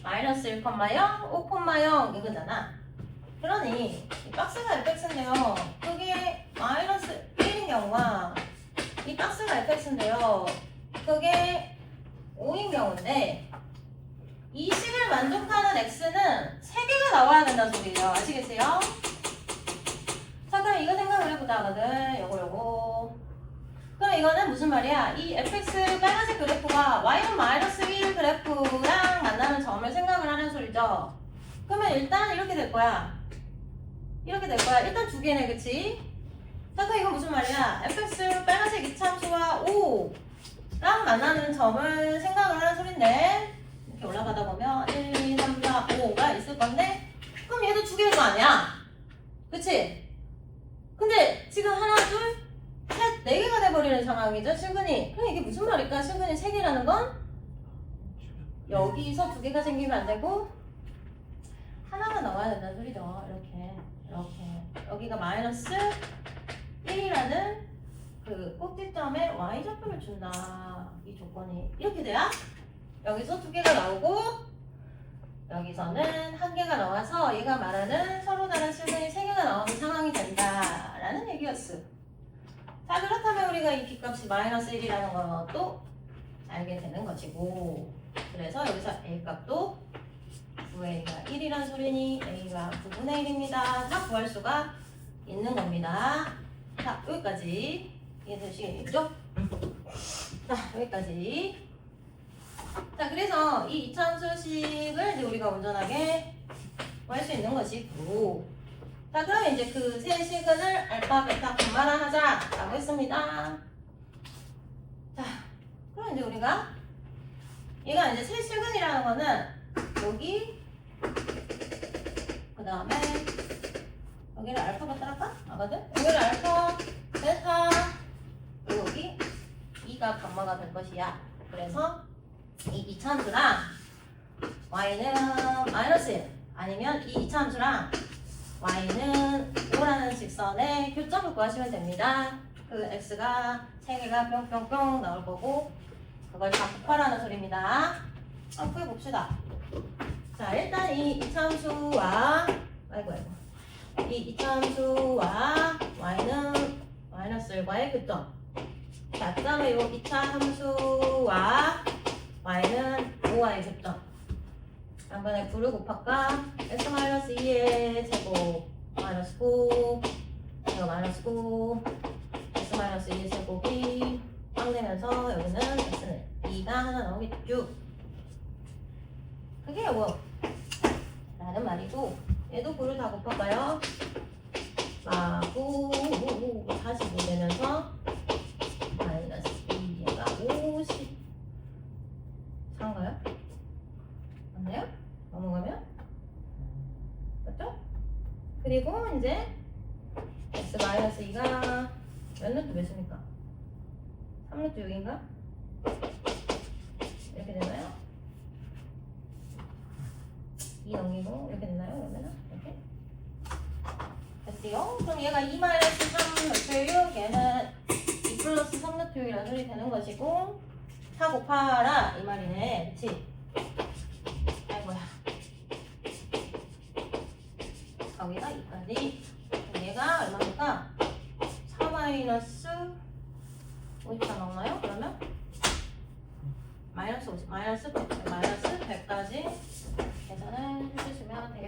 마이너스 1,0, 5,0 이거잖아. 그러니 이 박스가 fx인데요. 그게 마이너스 1인 경우와 이 박스가 fx인데요. 그게 5인 경우인데 이 식을 만족하는 x는 3개가 나와야 된다는 소리예요. 아시겠어요? 자, 그럼 이거 생각을 해보자 하거든. 요거 그럼 이거는 무슨 말이야? 이 fx 빨간색 그래프가 y는 마이너스 1 그래프랑 만나는 점을 생각을 하는 소리죠. 그러면 일단 이렇게 될 거야. 이렇게 될 거야. 일단 두 개네, 그치? 자, 그럼 이건 무슨 말이야? fx 빨간색 이차함수가 5랑 만나는 점을 생각을 하는 소린데 이렇게 올라가다 보면 1, 2, 3, 4, 5가 있을 건데 그럼 얘도 두 개일 거 아니야? 그치? 근데 지금 하나, 둘, 셋, 4개가 돼버리는 상황이죠, 실근이. 그럼 이게 무슨 말일까? 실근이 3개라는 건 여기서 2개가 생기면 안 되고 하나가 나와야 된다는 소리죠. 이렇게 여기가 마이너스 1이라는 그 꼭지점에 y좌표를 준다. 이 조건이 이렇게 돼야 여기서 2개가 나오고 여기서는 1개가 나와서 얘가 말하는 서로 다른 실근이 3개가 나오는 상황이 된다라는 얘기였어. 자, 그렇다면 우리가 이 b값이 마이너스 1이라는 것도 알게 되는 것이고, 그래서 여기서 a 값도 9a가 1이란 소리니 a가 9분의 1입니다. 다 구할 수가 있는 겁니다. 자, 여기까지 이해되시겠죠? 자, 여기까지. 자, 그래서 이 이차함수식을 이제 우리가 온전하게 구할 수 있는 것이고, 자, 그러면 이제 그 세 시근을 알파, 베타, 감마라 하자라고 했습니다. 자, 그럼 이제 우리가 얘가 이제 세 시근이라는 거는 여기 그 다음에 여기를 알파, 베타 할까? 맞거든? 여기를 알파, 베타, 그리고 여기 2가 감마가 될 것이야. 그래서 이 이차함수랑 y는 마이너스 1 아니면 이 이차함수랑 y는 5라는 직선의 교점을 구하시면 됩니다. 그 x가 3개가 뿅뿅뿅 나올 거고 그걸 다 곱하라는 소리입니다. 한번 봅시다. 자, 일단 이 이차함수와 이 이차함수와 y는 마이너스 1과의 교점. 자, 그 다음에 이 2차 함수와 y는 5와의 교점. 한 번에 9를 곱할까? x-2의 제곱 마이너스 9 이거 마이너스 9 x-2의 제곱이 빵 되면서 여기는 x는 2가 하나 나오겠죠. 그게 뭐 라는 말이고, 얘도 9를 다 곱할까요? 9 45 되면서 마이너스 2얘가 50 상가요? 맞나요? 넘어가면? 맞죠? 그리고 이제 x-2가 몇 루트 몇입니까? 3루트 6인가? 이렇게 되나요? 2 넘기고 이렇게 되나요? 그러면은 이렇게 됐어요? 그럼 얘가 2-3루트 6 얘는 2 플러스 3루트 6이라는 소리 되는 것이고, 4 곱하라 이 말이네. 그치? 아이고야. 거기가 2까지. 얘가 얼마입니까? 4 마이너스 50가 나오나요? 그러면? 마이너스 50, 마이너스 100까지 계산을 해주시면 되겠습니다.